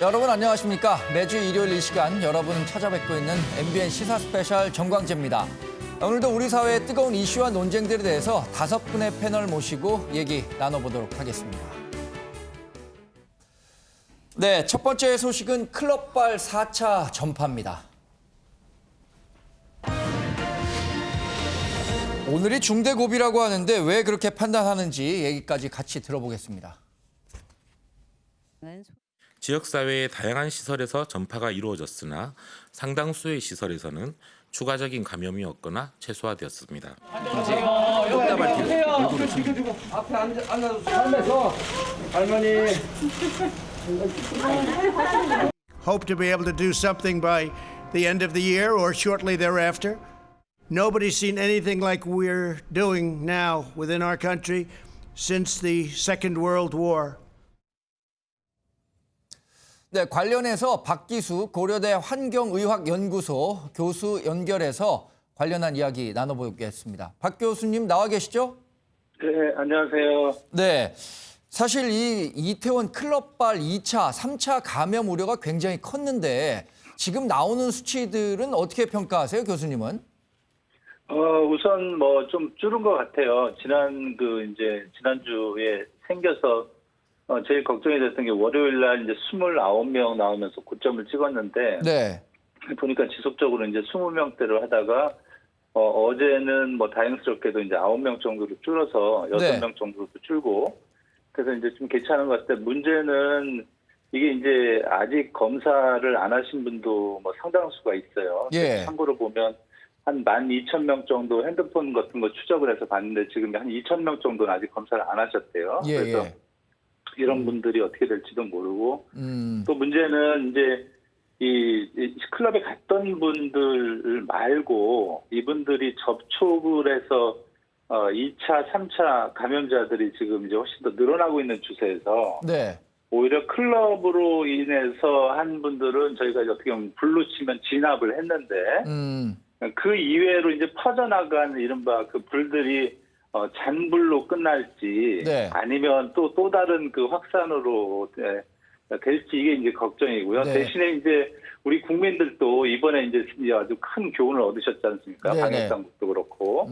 여러분 안녕하십니까? 매주 일요일 이 시간 여러분 찾아뵙고 있는 MBN 시사 스페셜 정광재입니다. 오늘도 우리 사회의 뜨거운 이슈와 논쟁들에 대해서 5분의 패널 모시고 얘기 나눠보도록 하겠습니다. 네, 첫 번째 소식은 클럽발 4차 전파입니다. 오늘이 중대고비라고 하는데 왜 그렇게 판단하는지 얘기까지 같이 들어보겠습니다. 지역사회의 다양한 시설에서 전파가 이루어졌으나 상당수의 시설에서는 추가적인 감염이 없거나 최소화되었습니다. 앞에 앉아서 삶에서 할머니. Hope to be able to do something by the end of the year or shortly thereafter. Nobody's seen anything like we're doing now within our country since the Second World War. 네, 관련해서 박기수 고려대 환경의학연구소 교수 연결해서 관련한 이야기 나눠보겠습니다. 박 교수님 나와 계시죠? 네, 안녕하세요. 네, 사실 이 이태원 클럽발 2차, 3차 감염 우려가 굉장히 컸는데 지금 나오는 수치들은 어떻게 평가하세요, 교수님은? 우선 뭐 좀 줄은 것 같아요. 지난주에 생겨서 제일 걱정이 됐던 게 월요일 날 이제 29명 나오면서 고점을 찍었는데 네. 보니까 지속적으로 이제 20명대로 하다가 어제는 뭐 다행스럽게도 이제 9명 정도로 줄어서 6명 정도로 줄고 그래서 이제 좀 괜찮은 것 같은데 문제는 이게 이제 아직 검사를 안 하신 분도 뭐 상당수가 있어요. 예. 참고로 보면 한 12,000명 정도 핸드폰 같은 거 추적을 해서 봤는데 지금 한 2,000명 정도는 아직 검사를 안 하셨대요. 예, 그래서 예. 이런 분들이 어떻게 될지도 모르고 또 문제는 이제 이 클럽에 갔던 분들 말고 이분들이 접촉을 해서 2차, 3차 감염자들이 지금 이제 훨씬 더 늘어나고 있는 추세에서 네. 오히려 클럽으로 인해서 한 분들은 저희가 어떻게 보면 불로 치면 진압을 했는데 그 이외로 이제 퍼져나간 이른바 그 불들이 잔불로 끝날지 네. 아니면 또 다른 그 확산으로 될지 이게 이제 걱정이고요. 네. 대신에 이제 우리 국민들도 이번에 이제 아주 큰 교훈을 얻으셨지 않습니까? 네네. 방역당국도 그렇고.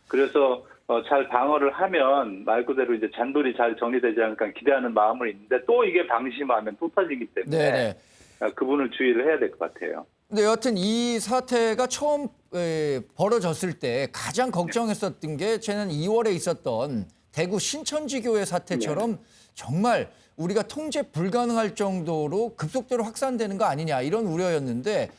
그래서 잘 방어를 하면 말 그대로 이제 잔불이 잘 정리되지 않을까 기대하는 마음은 있는데 또 이게 방심하면 또 터지기 때문에 네네. 그분을 주의를 해야 될 것 같아요. 근데 여하튼 이 사태가 처음 벌어졌을 때 가장 걱정했었던 게 저는 2월에 있었던 대구 신천지교회 사태처럼 정말 우리가 통제 불가능할 정도로 급속도로 확산되는 거 아니냐 이런 우려였는데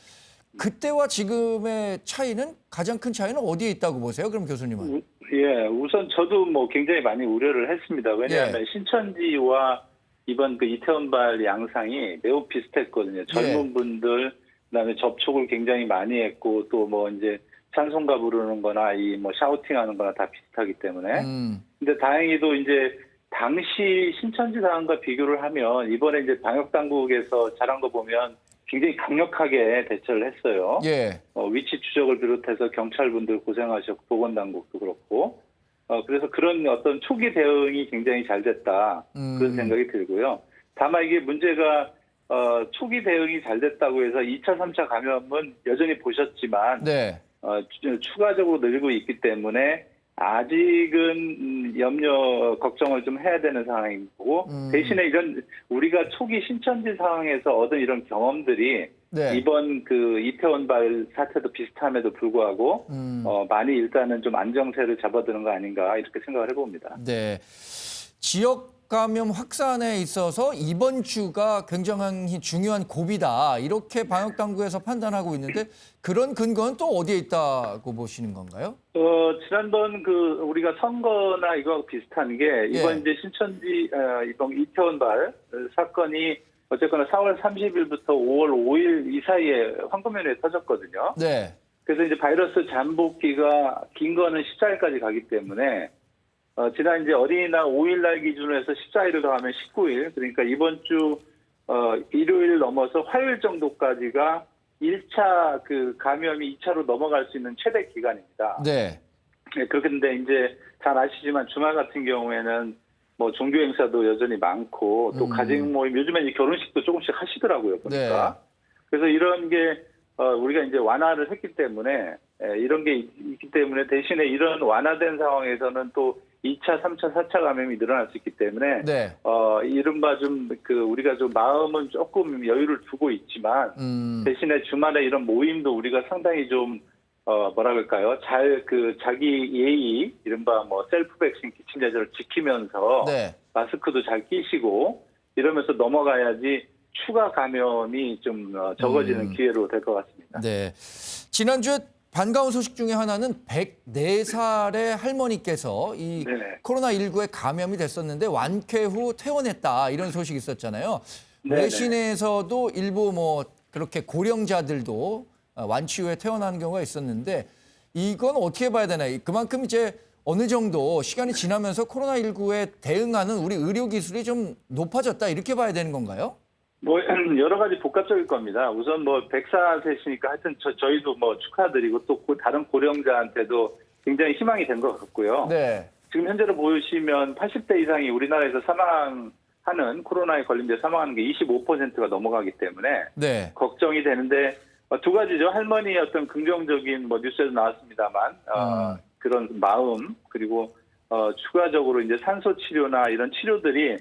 그때와 지금의 차이는 가장 큰 차이는 어디에 있다고 보세요? 그럼 교수님은? 예, 우선 저도 뭐 굉장히 많이 우려를 했습니다. 왜냐하면 신천지와 이번 그 이태원발 양상이 매우 비슷했거든요. 젊은 분들 그다음에 접촉을 굉장히 많이 했고 또 뭐 이제 찬송가 부르는 거나 이 뭐 샤우팅 하는 거나 다 비슷하기 때문에. 근데 다행히도 이제 당시 신천지 상황과 비교를 하면 이번에 이제 방역 당국에서 잘한 거 보면 굉장히 강력하게 대처를 했어요. 예. 위치 추적을 비롯해서 경찰분들 고생하셨고 보건당국도 그렇고. 그래서 그런 어떤 초기 대응이 굉장히 잘 됐다. 그런 생각이 들고요. 다만 이게 문제가 초기 대응이 잘 됐다고 해서 2차, 3차 감염은 여전히 보셨지만 네. 추가적으로 늘고 있기 때문에 아직은 염려, 걱정을 좀 해야 되는 상황이고 대신에 이런 우리가 초기 신천지 상황에서 얻은 이런 경험들이 네. 이번 그 이태원발 사태도 비슷함에도 불구하고 많이 일단은 좀 안정세를 잡아드는 거 아닌가 이렇게 생각을 해봅니다. 네. 지역 감염 확산에 있어서 이번 주가 굉장히 중요한 고비다. 이렇게 방역 당국에서 판단하고 있는데 그런 근거는 또 어디에 있다고 보시는 건가요? 지난번 그 우리가 선거나 이거하고 비슷한 게 이번 이제 신천지 이번 이태원발 사건이 어쨌거나 4월 30일부터 5월 5일 이 사이에 황금연휴에 터졌거든요. 네. 그래서 이제 바이러스 잠복기가 긴 거는 14일까지 가기 때문에 지난 이제 어린이날 5일날 기준으로 해서 14일을 더하면 19일, 그러니까 이번 주 일요일 넘어서 화요일 정도까지가 1차 그 감염이 2차로 넘어갈 수 있는 최대 기간입니다. 네. 네, 그런데 이제 잘 아시지만 주말 같은 경우에는 뭐 종교 행사도 여전히 많고 또 가정 모임 요즘에 이제 결혼식도 조금씩 하시더라고요 보니까. 그래서 이런 게 우리가 이제 완화를 했기 때문에 이런 게 있기 때문에 대신에 이런 완화된 상황에서는 또 2차, 3차, 4차 감염이 늘어날 수 있기 때문에 네. 이른바 좀 우리가 좀 마음은 조금 여유를 두고 있지만 대신에 주말에 이런 모임도 우리가 상당히 좀 뭐라 그럴까요? 자기 예의, 이른바 뭐 셀프 백신 기침 제재를 지키면서 네. 마스크도 잘 끼시고 이러면서 넘어가야지 추가 감염이 좀 적어지는 기회로 될 것 같습니다. 네. 지난주에 반가운 소식 중에 하나는 104살의 할머니께서 이 네네. 코로나19에 감염이 됐었는데 완쾌 후 퇴원했다 이런 소식이 있었잖아요. 네네. 외신에서도 일부 뭐 그렇게 고령자들도 완치 후에 퇴원하는 경우가 있었는데 이건 어떻게 봐야 되나요? 그만큼 이제 어느 정도 시간이 지나면서 코로나19에 대응하는 우리 의료 기술이 좀 높아졌다 이렇게 봐야 되는 건가요? 뭐 여러 가지 복합적일 겁니다. 우선 뭐 104세시니까 하여튼 저희도 뭐 축하드리고 또 다른 고령자한테도 굉장히 희망이 된 것 같고요. 네. 지금 현재로 보시면 80대 이상이 우리나라에서 사망하는 코로나에 걸린 데 사망하는 게 25%가 넘어가기 때문에 네. 걱정이 되는데 두 가지죠. 할머니의 어떤 긍정적인 뭐 뉴스에도 나왔습니다만 그런 마음 그리고 추가적으로 이제 산소 치료나 이런 치료들이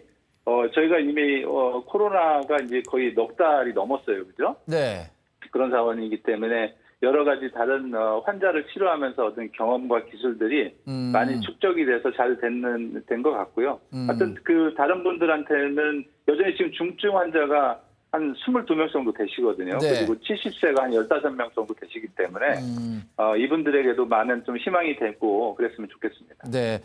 저희가 이미 코로나가 이제 거의 넉 달이 넘었어요, 그죠? 네. 그런 상황이기 때문에 여러 가지 다른 환자를 치료하면서 어떤 경험과 기술들이 많이 축적이 돼서 잘 된 것 같고요. 하여튼 다른 분들한테는 여전히 지금 중증 환자가 한 22명 정도 되시거든요. 네. 그리고 70세가 한 15명 정도 되시기 때문에 이분들에게도 많은 좀 희망이 되고 그랬으면 좋겠습니다. 네.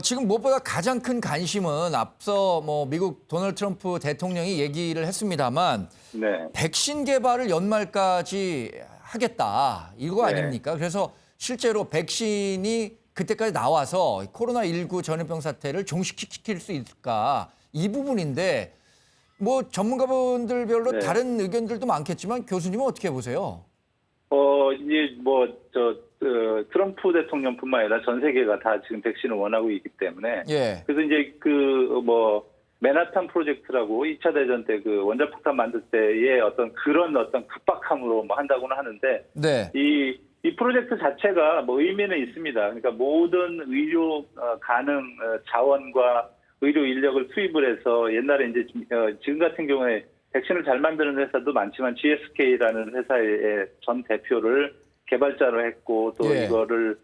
지금 무엇보다 가장 큰 관심은 앞서 뭐 미국 도널드 트럼프 대통령이 얘기를 했습니다만 네. 백신 개발을 연말까지 하겠다 이거 네. 아닙니까? 그래서 실제로 백신이 그때까지 나와서 코로나19 전염병 사태를 종식시킬 수 있을까 이 부분인데 뭐 전문가분들별로 네. 다른 의견들도 많겠지만 교수님은 어떻게 보세요? 이제 트럼프 대통령뿐만 아니라 전 세계가 다 지금 백신을 원하고 있기 때문에 예. 그래서 이제 맨하탄 프로젝트라고 2차 대전 때 원자폭탄 만들 때의 그런 급박함으로 뭐 한다고는 하는데 네. 이 프로젝트 자체가 뭐 의미는 있습니다. 그러니까 모든 의료 가능 자원과 의료 인력을 투입을 해서 옛날에 이제 지금 같은 경우에 백신을 잘 만드는 회사도 많지만 GSK라는 회사의 전 대표를 개발자로 했고 또 예. 이거를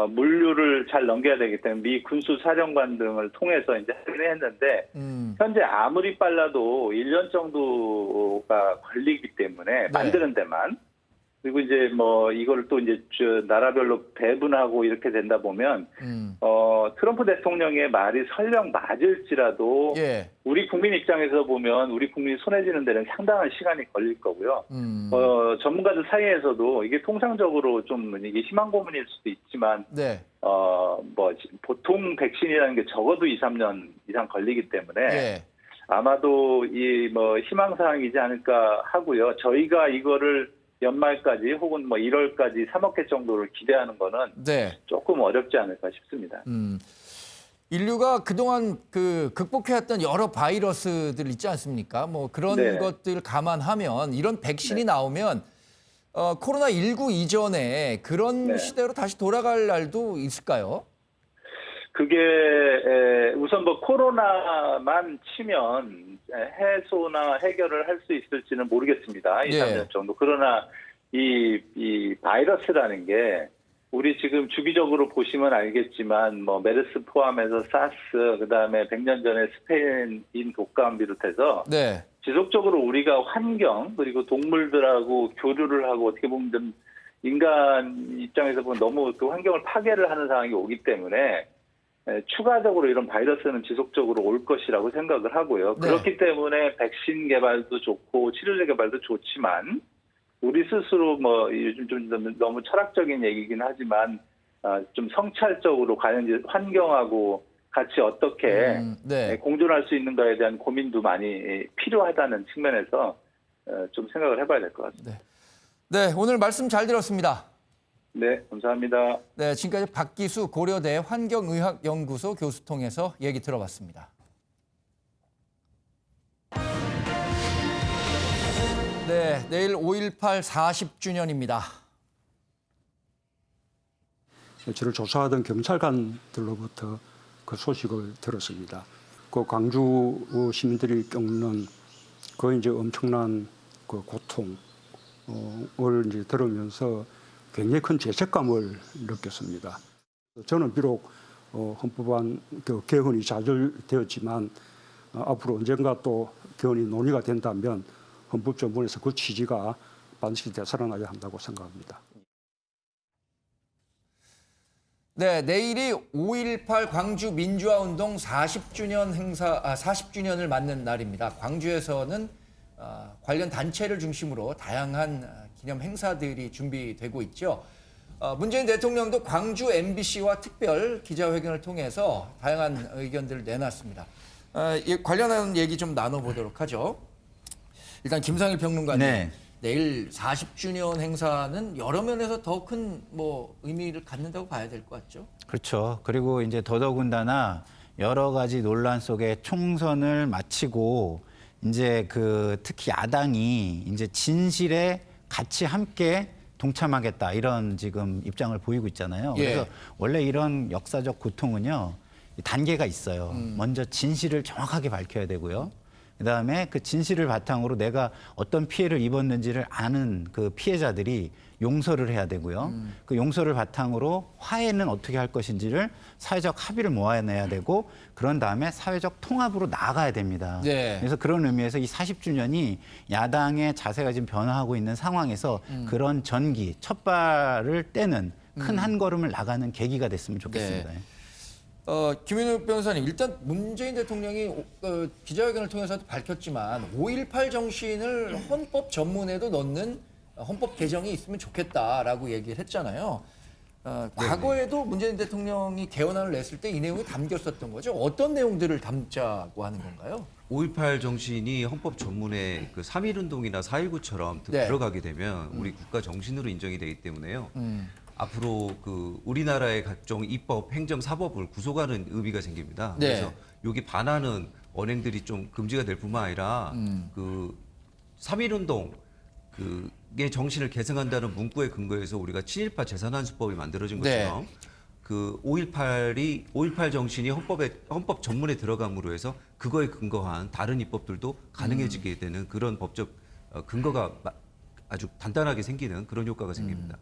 물류를 잘 넘겨야 되기 때문에 미 군수 사령관 등을 통해서 이제 하긴 했는데 현재 아무리 빨라도 1년 정도가 걸리기 때문에 만드는 데만 그리고 이제 뭐 이거를 또 이제 나라별로 배분하고 이렇게 된다 보면 트럼프 대통령의 말이 설령 맞을지라도 예. 우리 국민 입장에서 보면 우리 국민이 손에 쥐는 데는 상당한 시간이 걸릴 거고요. 전문가들 사이에서도 이게 통상적으로 좀 이게 희망 고문일 수도 있지만 네. 보통 백신이라는 게 적어도 2, 3년 이상 걸리기 때문에 예. 아마도 희망 사항이지 않을까 하고요. 저희가 이거를 연말까지 혹은 1월까지 3억 개 정도를 기대하는 거는 네. 조금 어렵지 않을까 싶습니다. 인류가 그동안 극복해왔던 여러 바이러스들 있지 않습니까? 뭐 그런 네. 것들 감안하면 이런 백신이 나오면 코로나19 이전에 그런 네. 시대로 다시 돌아갈 날도 있을까요? 그게 우선 코로나만 치면 해소나 해결을 할 수 있을지는 모르겠습니다. 2, 3년 정도. 그러나 이 바이러스라는 게 우리 지금 주기적으로 보시면 알겠지만 메르스 포함해서 사스 그다음에 100년 전에 스페인 독감 비롯해서 네. 지속적으로 우리가 환경 그리고 동물들하고 교류를 하고 어떻게 보면 좀 인간 입장에서 보면 너무 그 환경을 파괴를 하는 상황이 오기 때문에 추가적으로 이런 바이러스는 지속적으로 올 것이라고 생각을 하고요. 네. 그렇기 때문에 백신 개발도 좋고 치료제 개발도 좋지만 우리 스스로 요즘 좀 너무 철학적인 얘기긴 하지만 좀 성찰적으로 과연 이제 환경하고 같이 어떻게 네. 공존할 수 있는가에 대한 고민도 많이 필요하다는 측면에서 좀 생각을 해봐야 될 것 같습니다. 네, 오늘 말씀 잘 들었습니다. 네, 감사합니다. 네, 지금까지 박기수 고려대 환경의학연구소 교수 통해서 얘기 들어봤습니다. 네, 내일 5.18 40주년입니다. 저를 조사하던 경찰관들로부터 그 소식을 들었습니다. 그 광주 시민들이 겪는 그 이제 엄청난 그 고통을 이제 들으면서 굉장히 큰 죄책감을 느꼈습니다. 저는 비록 헌법안 그 개헌이 좌절되었지만 앞으로 언젠가 또 개헌이 논의가 된다면 헌법전문에서 그 취지가 반드시 되살아나야 한다고 생각합니다. 네, 내일이 5.18 광주 민주화운동 40주년 40주년을 맞는 날입니다. 광주에서는 관련 단체를 중심으로 다양한 기념 행사들이 준비되고 있죠. 문재인 대통령도 광주 MBC와 특별 기자회견을 통해서 다양한 의견들을 내놨습니다. 관련한 얘기 좀 나눠보도록 하죠. 일단 김상일 평론가님, 네. 내일 40주년 행사는 여러 면에서 더 큰 의미를 갖는다고 봐야 될 것 같죠. 그렇죠. 그리고 이제 더더군다나 여러 가지 논란 속에 총선을 마치고 이제 특히 야당이 이제 진실에 같이 함께 동참하겠다 이런 지금 입장을 보이고 있잖아요. 예. 그래서 원래 이런 역사적 고통은요, 단계가 있어요. 먼저 진실을 정확하게 밝혀야 되고요. 그다음에 그 진실을 바탕으로 내가 어떤 피해를 입었는지를 아는 그 피해자들이 용서를 해야 되고요. 그 용서를 바탕으로 화해는 어떻게 할 것인지를 사회적 합의를 모아내야 되고 그런 다음에 사회적 통합으로 나아가야 됩니다. 네. 그래서 그런 의미에서 이 40주년이 야당의 자세가 지금 변화하고 있는 상황에서 그런 전기, 첫발을 떼는 큰 한 걸음을 나가는 계기가 됐으면 좋겠습니다. 네. 김인우 변호사님, 일단 문재인 대통령이 기자회견을 통해서도 밝혔지만 5.18 정신을 헌법 전문에도 넣는 헌법 개정이 있으면 좋겠다라고 얘기를 했잖아요. 과거에도 문재인 대통령이 개헌안을 냈을 때 이 내용이 담겼었던 거죠. 어떤 내용들을 담자고 하는 건가요? 5.18 정신이 헌법 전문에 그 3.1운동이나 4.19처럼 네. 들어가게 되면 우리 국가 정신으로 인정이 되기 때문에요. 앞으로 우리나라의 각종 입법, 행정, 사법을 구속하는 의미가 생깁니다. 네. 그래서 여기 반하는 언행들이 좀 금지가 될 뿐만 아니라 3.1운동 의 정신을 계승한다는 문구에 근거해서 우리가 친일파 재산환수법이 만들어진 것처럼 네. 5.18 정신이 헌법 전문에 들어감으로 해서 그거에 근거한 다른 입법들도 가능해지게 되는 그런 법적 근거가 아주 단단하게 생기는 그런 효과가 생깁니다.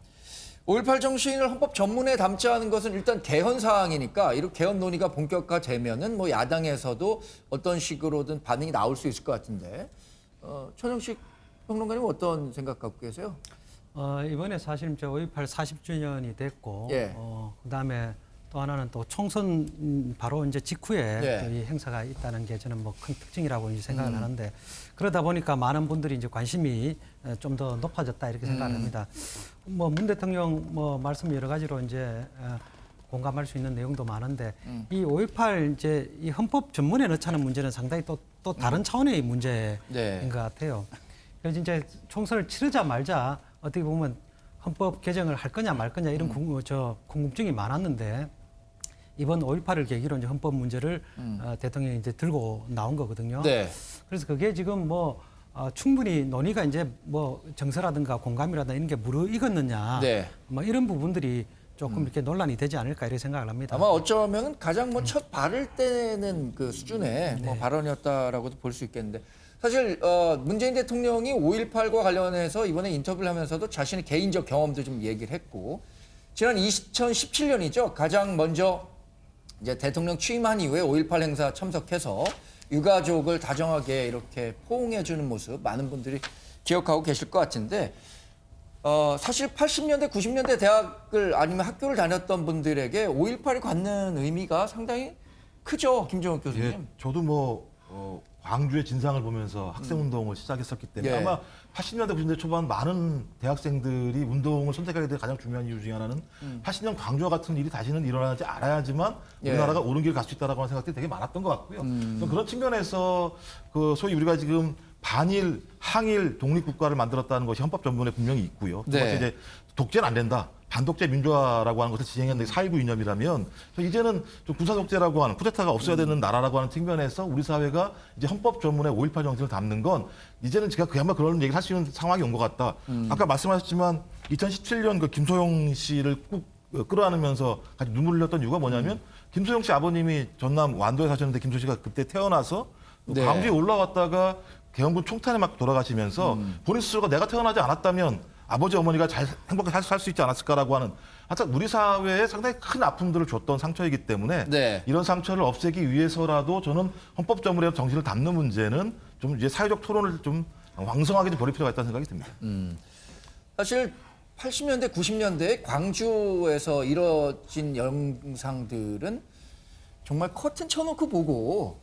5.18 정신을 헌법 전문에 담자는 것은 일단 개헌 사항이니까 이렇게 개헌 논의가 본격화되면은 야당에서도 어떤 식으로든 반응이 나올 수 있을 것 같은데 천영식 평론가님 어떤 생각 갖고 계세요? 이번에 사실 5.18 40주년이 됐고, 예. 그다음에 또 하나는 또 총선 바로 이제 직후에 예. 또 이 행사가 있다는 게 저는 큰 특징이라고 이제 생각을 하는데 그러다 보니까 많은 분들이 이제 관심이 좀 더 높아졌다 이렇게 생각을 합니다. 문 대통령 말씀 여러 가지로 이제 공감할 수 있는 내용도 많은데 이 5.18 이제 이 헌법 전문에 넣자는 문제는 상당히 또 다른 차원의 문제인 네. 것 같아요. 그래서 이제 총선을 치르자 말자 어떻게 보면 헌법 개정을 할 거냐 말 거냐 이런 궁금증이 많았는데 이번 5.18을 계기로 이제 헌법 문제를 대통령이 이제 들고 나온 거거든요. 네. 그래서 그게 지금 충분히 논의가 이제 정서라든가 공감이라든가 이런 게 무르익었느냐 네. 이런 부분들이 조금 이렇게 논란이 되지 않을까 이렇게 생각을 합니다. 아마 어쩌면 가장 첫 발을 떼는 그 수준의 발언이었다라고도 볼 수 있겠는데 사실 문재인 대통령이 5.18과 관련해서 이번에 인터뷰를 하면서도 자신의 개인적 경험도 좀 얘기를 했고 지난 2017년이죠. 가장 먼저 이제 대통령 취임한 이후에 5.18 행사 참석해서 유가족을 다정하게 이렇게 포옹해주는 모습 많은 분들이 기억하고 계실 것 같은데 사실 80년대, 90년대 대학을 아니면 학교를 다녔던 분들에게 5.18이 갖는 의미가 상당히 크죠, 김정욱 교수님. 예, 저도 광주의 진상을 보면서 학생운동을 시작했었기 때문에 예. 아마 80년대, 90년대 초반 많은 대학생들이 운동을 선택하게 된 가장 중요한 이유 중에 하나는 80년 광주와 같은 일이 다시는 일어나지 않아야지만 예. 우리나라가 옳은 길을 갈 수 있다라고 하는 생각들이 되게 많았던 것 같고요. 그런 측면에서 소위 우리가 지금 반일, 항일 독립국가를 만들었다는 것이 헌법 전문에 분명히 있고요. 두 네. 번째 이제 독재는 안 된다. 반독재 민주화라고 하는 것을 지향했는데 4.19 이념이라면 이제는 좀 군사독재라고 하는 쿠데타가 없어야 되는 나라라고 하는 측면에서 우리 사회가 이제 헌법 전문에 5.18 정신을 담는 건 이제는 제가 그야말로 그런 얘기를 할 수 있는 상황이 온 것 같다. 아까 말씀하셨지만 2017년 그 김소영 씨를 꾹 끌어안으면서 같이 눈물을 흘렸던 이유가 뭐냐면 김소영 씨 아버님이 전남 완도에 사셨는데 김소영 씨가 그때 태어나서 네. 광주에 올라왔다가 계엄군 총탄에 맞고 돌아가시면서 본인 스스로가 내가 태어나지 않았다면 아버지 어머니가 잘 행복하게 살 수 있지 않았을까라고 하는 하여튼 우리 사회에 상당히 큰 아픔들을 줬던 상처이기 때문에 네. 이런 상처를 없애기 위해서라도 저는 헌법 전문의 정신을 담는 문제는 좀 이제 사회적 토론을 좀 왕성하게 좀 벌일 필요가 있다는 생각이 듭니다. 사실 80년대, 90년대 광주에서 이뤄진 영상들은 정말 커튼 쳐놓고 보고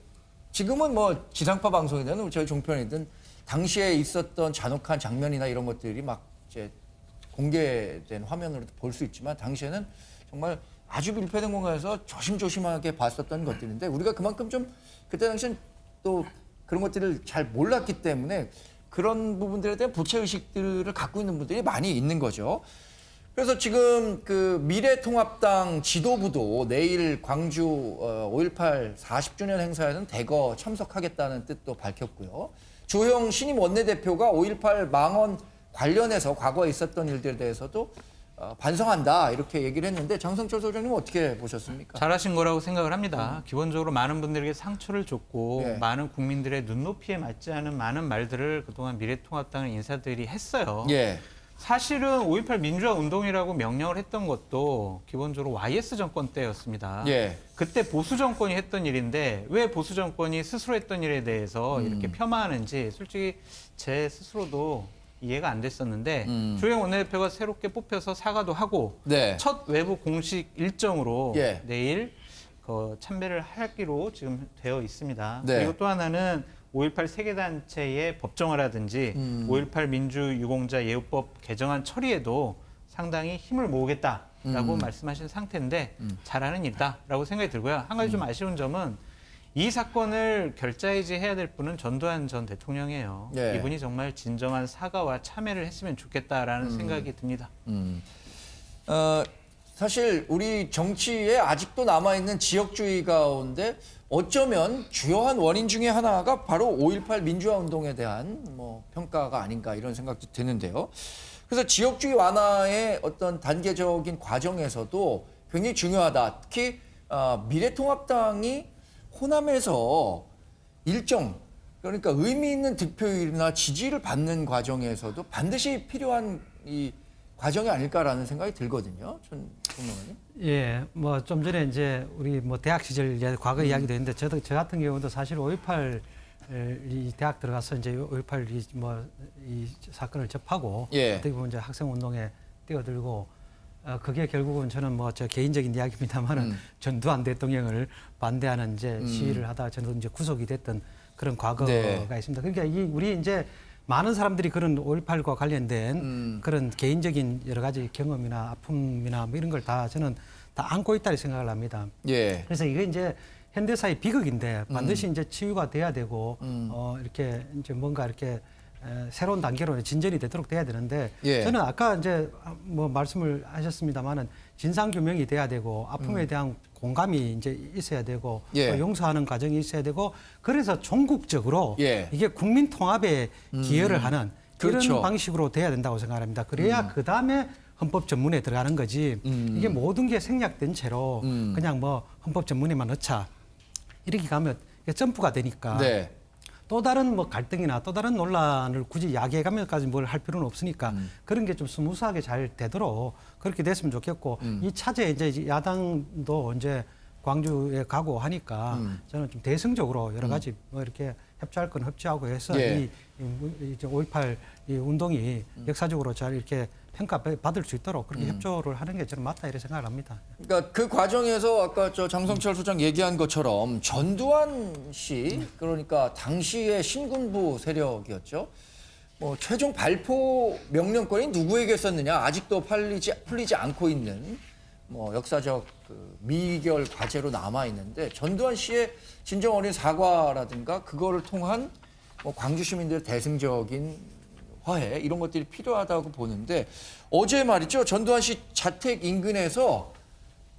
지금은 뭐 지상파 방송이든 저희 종편이든 당시에 있었던 잔혹한 장면이나 이런 것들이 막 이제 공개된 화면으로 볼 수 있지만 당시에는 정말 아주 밀폐된 공간에서 조심조심하게 봤었던 것들인데 우리가 그만큼 좀 그때 당시엔 또 그런 것들을 잘 몰랐기 때문에 그런 부분들에 대한 부채의식들을 갖고 있는 분들이 많이 있는 거죠. 그래서 지금 그 미래통합당 지도부도 내일 광주 5.18 40주년 행사에는 대거 참석하겠다는 뜻도 밝혔고요. 주호영 신임 원내대표가 5.18 망언 관련해서 과거에 있었던 일들에 대해서도 반성한다 이렇게 얘기를 했는데 장성철 소장님은 어떻게 보셨습니까? 잘하신 거라고 생각을 합니다. 기본적으로 많은 분들에게 상처를 줬고 네. 많은 국민들의 눈높이에 맞지 않은 많은 말들을 그동안 미래통합당 인사들이 했어요. 예. 사실은 5.18 민주화 운동이라고 명령을 했던 것도 기본적으로 YS 정권 때였습니다. 예. 그때 보수 정권이 했던 일인데 왜 보수 정권이 스스로 했던 일에 대해서 이렇게 폄하하는지 솔직히 제 스스로도 이해가 안 됐었는데 주호영 원내대표가 새롭게 뽑혀서 사과도 하고 네. 첫 외부 공식 일정으로 예. 내일 참배를 하기로 지금 되어 있습니다. 네. 그리고 또 하나는 5.18 세계단체의 법정화라든지 5.18 민주유공자 예우법 개정안 처리에도 상당히 힘을 모으겠다라고 말씀하신 상태인데 잘하는 일이다라고 생각이 들고요. 한 가지 좀 아쉬운 점은 이 사건을 결자해지해야 될 분은 전두환 전 대통령이에요. 네. 이분이 정말 진정한 사과와 참회를 했으면 좋겠다라는 생각이 듭니다. 사실 우리 정치에 아직도 남아있는 지역주의 가운데 어쩌면 주요한 원인 중에 하나가 바로 5.18 민주화 운동에 대한 평가가 아닌가 이런 생각도 드는데요. 그래서 지역주의 완화의 어떤 단계적인 과정에서도 굉장히 중요하다. 특히 미래통합당이 호남에서 일정 그러니까 의미 있는 득표율이나 지지를 받는 과정에서도 반드시 필요한 이 과정이 아닐까라는 생각이 들거든요. 전 총무님. 예, 뭐 좀 전에 이제 우리 뭐 대학 시절 과거 이야기도 했는데 저 같은 경우도 사실 5.18 이 대학 들어가서 이제 5.18 이 사건을 접하고 예. 어떻게 보면 이제 학생 운동에 뛰어들고 그게 결국은 저는 뭐 저 개인적인 이야기입니다만은 전두환 대통령을 반대하는 이제 시위를 하다가 저는 이제 구속이 됐던 그런 과거가 네. 있습니다. 그러니까 우리 이제 많은 사람들이 그런 5.18과 관련된 그런 개인적인 여러 가지 경험이나 아픔이나 뭐 이런 걸 다 저는 다 안고 있다고 생각을 합니다. 예. 그래서 이게 이제 현대사의 비극인데 반드시 이제 치유가 돼야 되고 이렇게 이제 뭔가 이렇게 새로운 단계로 진전이 되도록 돼야 되는데 예. 저는 아까 이제 뭐 말씀을 하셨습니다만은 진상 규명이 돼야 되고 아픔에 대한 공감이 이제 있어야 되고 예. 또 용서하는 과정이 있어야 되고 그래서 종국적으로 예. 이게 국민 통합에 기여를 하는 그런 그렇죠. 방식으로 돼야 된다고 생각합니다. 그래야 그 다음에 헌법 전문에 들어가는 거지. 이게 모든 게 생략된 채로 그냥 뭐 헌법 전문에만 넣자 이렇게 가면 이게 점프가 되니까. 네. 또 다른 뭐 갈등이나 또 다른 논란을 굳이 야기해가면까지 뭘 할 필요는 없으니까 그런 게 좀 스무스하게 잘 되도록 그렇게 됐으면 좋겠고 이 차제 이제 야당도 이제 광주에 가고 하니까 저는 좀 대승적으로 여러 가지 뭐 이렇게 협조할 건 협조하고 해서 예. 이제 5.18 이 운동이 역사적으로 잘 이렇게 평가받을 수 있도록 그렇게 협조를 하는 게 저는 맞다 이렇게 생각을 합니다. 그러니까 그 과정에서 아까 저 장성철 소장 얘기한 것처럼 전두환 씨 그러니까 당시의 신군부 세력이었죠. 뭐 최종 발포 명령권이 누구에게 썼느냐 아직도 풀리지 않고 있는 뭐 역사적 그 미결 과제로 남아 있는데 전두환 씨의 진정 어린 사과라든가 그거를 통한 뭐 광주 시민들의 대승적인 화해 이런 것들이 필요하다고 보는데 어제 말이죠. 전두환 씨 자택 인근에서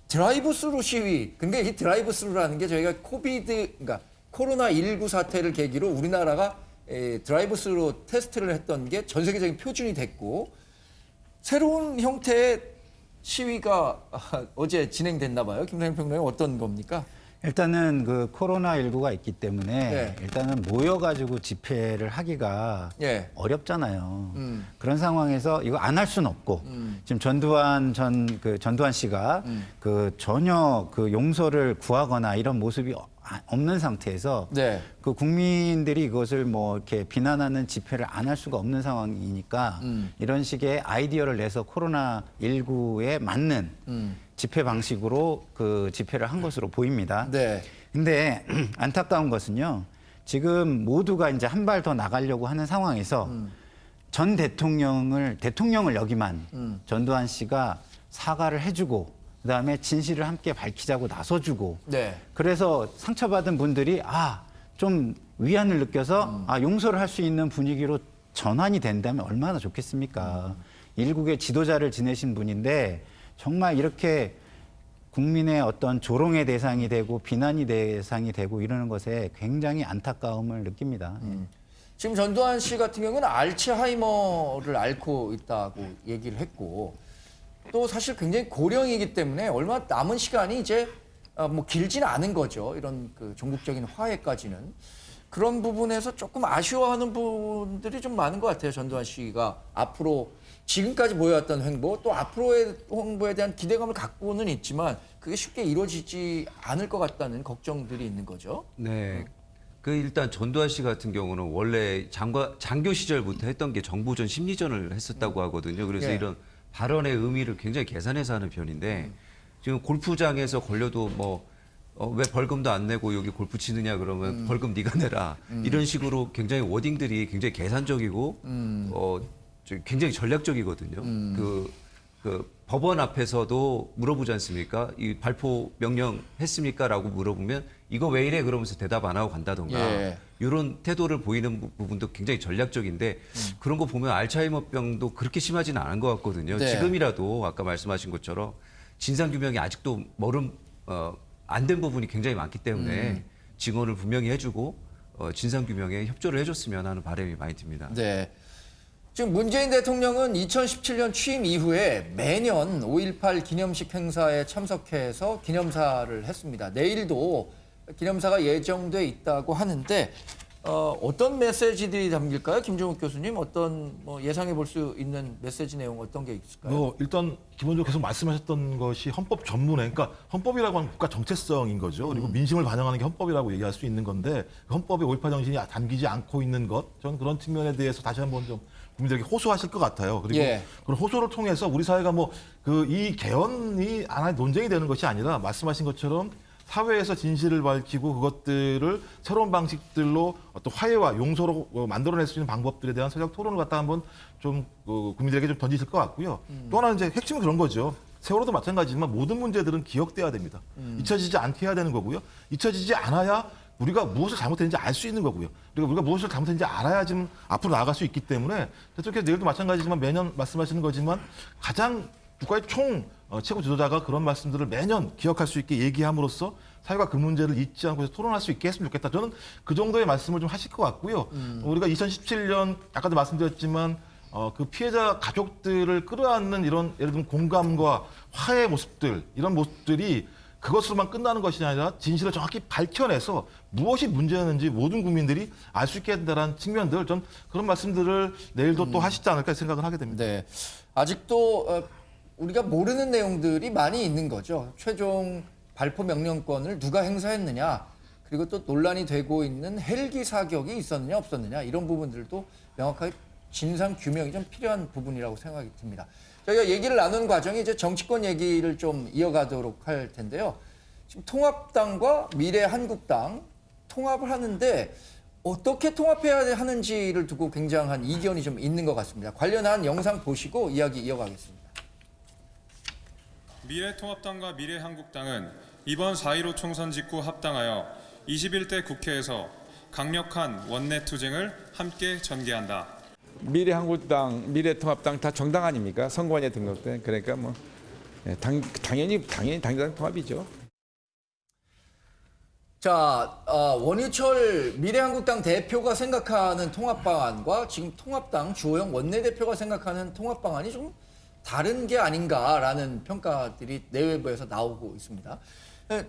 드라이브 스루 시위. 근데 이 드라이브 스루라는 게 저희가 그러니까 코로나19 사태를 계기로 우리나라가 드라이브 스루 테스트를 했던 게 전 세계적인 표준이 됐고 새로운 형태의 시위가 어제 진행됐나 봐요. 김상현 평론가님 어떤 겁니까? 일단은 그 코로나19가 있기 때문에 네. 일단은 모여가지고 집회를 하기가 예. 어렵잖아요. 그런 상황에서 이거 안 할 수는 없고 지금 전두환 씨가 그 전혀 그 용서를 구하거나 이런 모습이 없는 상태에서 네. 그 국민들이 이것을 뭐 이렇게 비난하는 집회를 안 할 수가 없는 상황이니까 이런 식의 아이디어를 내서 코로나19에 맞는 집회 방식으로 그 집회를 한 것으로 보입니다. 네. 근데 안타까운 것은요. 지금 모두가 이제 한 발 더 나가려고 하는 상황에서 전 대통령을 여기만 전두환 씨가 사과를 해주고 그다음에 진실을 함께 밝히자고 나서주고 네. 그래서 상처받은 분들이 좀 위안을 느껴서 용서를 할 수 있는 분위기로 전환이 된다면 얼마나 좋겠습니까? 일국의 지도자를 지내신 분인데 정말 이렇게 국민의 어떤 조롱의 대상이 되고 비난의 대상이 되고 이러는 것에 굉장히 안타까움을 느낍니다. 지금 전두환 씨 같은 경우는 알츠하이머를 앓고 있다고 얘기를 했고 또 사실 굉장히 고령이기 때문에 얼마 남은 시간이 이제 뭐 길지는 않은 거죠. 이런 그 종국적인 화해까지는. 그런 부분에서 조금 아쉬워하는 분들이 좀 많은 것 같아요. 전두환 씨가 앞으로 지금까지 보여왔던 행보 또 앞으로의 홍보에 대한 기대감을 갖고는 있지만 그게 쉽게 이루어지지 않을 것 같다는 걱정들이 있는 거죠. 네. 그 일단 전두환 씨 같은 경우는 원래 장교 시절부터 했던 게 정보전 심리전을 했었다고 하거든요. 그래서 예. 이런 발언의 의미를 굉장히 계산해서 하는 편인데 지금 골프장에서 걸려도 왜 벌금도 안 내고 여기 골프 치느냐 그러면 벌금 네가 내라 이런 식으로 굉장히 워딩들이 굉장히 계산적이고 굉장히 전략적이거든요. 그 법원 앞에서도 물어보지 않습니까? 이 발포 명령 했습니까?라고 물어보면 이거 왜 이래 그러면서 대답 안 하고 간다던가 예. 이런 태도를 보이는 부분도 굉장히 전략적인데 그런 거 보면 알츠하이머병도 그렇게 심하지는 않은 것 같거든요. 네. 지금이라도 아까 말씀하신 것처럼 진상 규명이 아직도 안 된 부분이 굉장히 많기 때문에 증언을 분명히 해주고 진상 규명에 협조를 해줬으면 하는 바람이 많이 듭니다. 네. 지금 문재인 대통령은 2017년 취임 이후에 매년 5.18 기념식 행사에 참석해서 기념사를 했습니다. 내일도 기념사가 예정돼 있다고 하는데 어떤 메시지들이 담길까요? 김종욱 교수님 어떤 예상해 볼 수 있는 메시지 내용 어떤 게 있을까요? 일단 기본적으로 계속 말씀하셨던 것이 헌법 전문에, 그러니까 헌법이라고 하는 국가 정체성인 거죠. 그리고 민심을 반영하는 게 헌법이라고 얘기할 수 있는 건데 헌법에 5.18 정신이 담기지 않고 있는 것, 저는 그런 측면에 대해서 다시 한번 좀 국민들에게 호소하실 것 같아요. 그리고 예. 그런 호소를 통해서 우리 사회가 이 개헌이 하나의 논쟁이 되는 것이 아니라 말씀하신 것처럼 사회에서 진실을 밝히고 그것들을 새로운 방식들로 어떤 화해와 용서로 만들어낼 수 있는 방법들에 대한 사회적 토론을 갖다 한번 좀 국민들에게 좀 던지실 것 같고요. 또 하나 이제 핵심은 그런 거죠. 세월호도 마찬가지지만 모든 문제들은 기억돼야 됩니다. 잊혀지지 않게 해야 되는 거고요. 잊혀지지 않아야 우리가 무엇을 잘못했는지 알 수 있는 거고요. 그리고 우리가 무엇을 잘못했는지 알아야 지금 앞으로 나아갈 수 있기 때문에 대통령께서 내일도 마찬가지지만 매년 말씀하시는 거지만 가장 국가의 최고 지도자가 그런 말씀들을 매년 기억할 수 있게 얘기함으로써 사회가 그 문제를 잊지 않고 토론할 수 있게 했으면 좋겠다. 저는 그 정도의 말씀을 좀 하실 것 같고요. 우리가 2017년 아까도 말씀드렸지만 그 피해자 가족들을 끌어안는 이런 예를 들면 공감과 화해의 모습들 이런 모습들이 그것으로만 끝나는 것이 아니라 진실을 정확히 밝혀내서 무엇이 문제였는지 모든 국민들이 알 수 있게 된다는 측면들 전 그런 말씀들을 내일도 또 하시지 않을까 생각을 하게 됩니다. 네. 아직도 우리가 모르는 내용들이 많이 있는 거죠. 최종 발포 명령권을 누가 행사했느냐 그리고 또 논란이 되고 있는 헬기 사격이 있었느냐 없었느냐 이런 부분들도 명확하게 진상 규명이 좀 필요한 부분이라고 생각이 듭니다. 저희가 얘기를 나누는 과정이 이제 정치권 얘기를 좀 이어가도록 할 텐데요. 지금 통합당과 미래한국당 통합을 하는데 어떻게 통합해야 하는지를 두고 굉장한 이견이 좀 있는 것 같습니다. 관련한 영상 보시고 이야기 이어가겠습니다. 미래통합당과 미래한국당은 이번 4.15 총선 직후 합당하여 21대 국회에서 강력한 원내 투쟁을 함께 전개한다. 미래한국당, 미래통합당 다 정당 아닙니까? 선관위에 등록된. 그러니까 뭐 당연히 당당 통합이죠. 자, 원유철 미래한국당 대표가 생각하는 통합 방안과 지금 통합당 주호영 원내대표가 생각하는 통합 방안이 좀 다른 게 아닌가라는 평가들이 내외부에서 나오고 있습니다.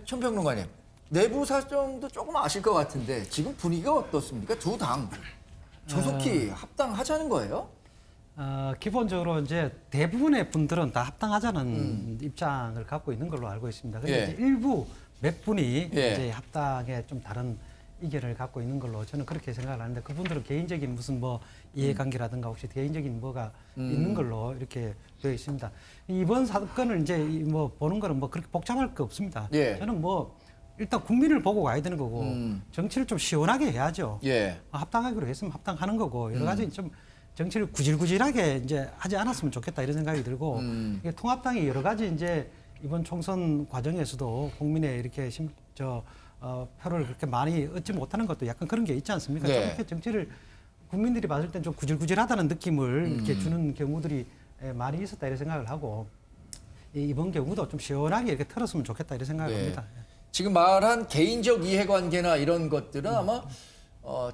천평론가님, 내부 사정도 조금 아실 것 같은데 지금 분위기가 어떻습니까? 두 당 조속히 합당하자는 거예요? 기본적으로 이제 대부분의 분들은 다 합당하자는 입장을 갖고 있는 걸로 알고 있습니다. 근데 이제 일부 몇 분이 이제 합당에 좀 다른 의견을 갖고 있는 걸로 저는 그렇게 생각을 하는데, 그분들은 개인적인 무슨 뭐 이해관계라든가 혹시 개인적인 뭐가 있는 걸로 이렇게 되어 있습니다. 이번 사건을 이제 뭐 보는 거는 뭐 그렇게 복잡할 거 없습니다. 저는 뭐 일단 국민을 보고 가야 되는 거고 정치를 좀 시원하게 해야죠. 합당하기로 했으면 합당하는 거고, 여러 가지 좀 정치를 구질구질하게 이제 하지 않았으면 좋겠다 이런 생각이 들고, 이게 통합당이 여러 가지 이제 이번 총선 과정에서도 국민의 이렇게 표를 그렇게 많이 얻지 못하는 것도 약간 그런 게 있지 않습니까? 좀 이렇게 정치를 국민들이 봤을 땐 좀 구질구질하다는 느낌을 이렇게 주는 경우들이 많이 있었다 이런 생각을 하고, 이번 경우도 좀 시원하게 이렇게 털었으면 좋겠다 이런 생각을 합니다. 지금 말한 개인적 이해관계나 이런 것들은 아마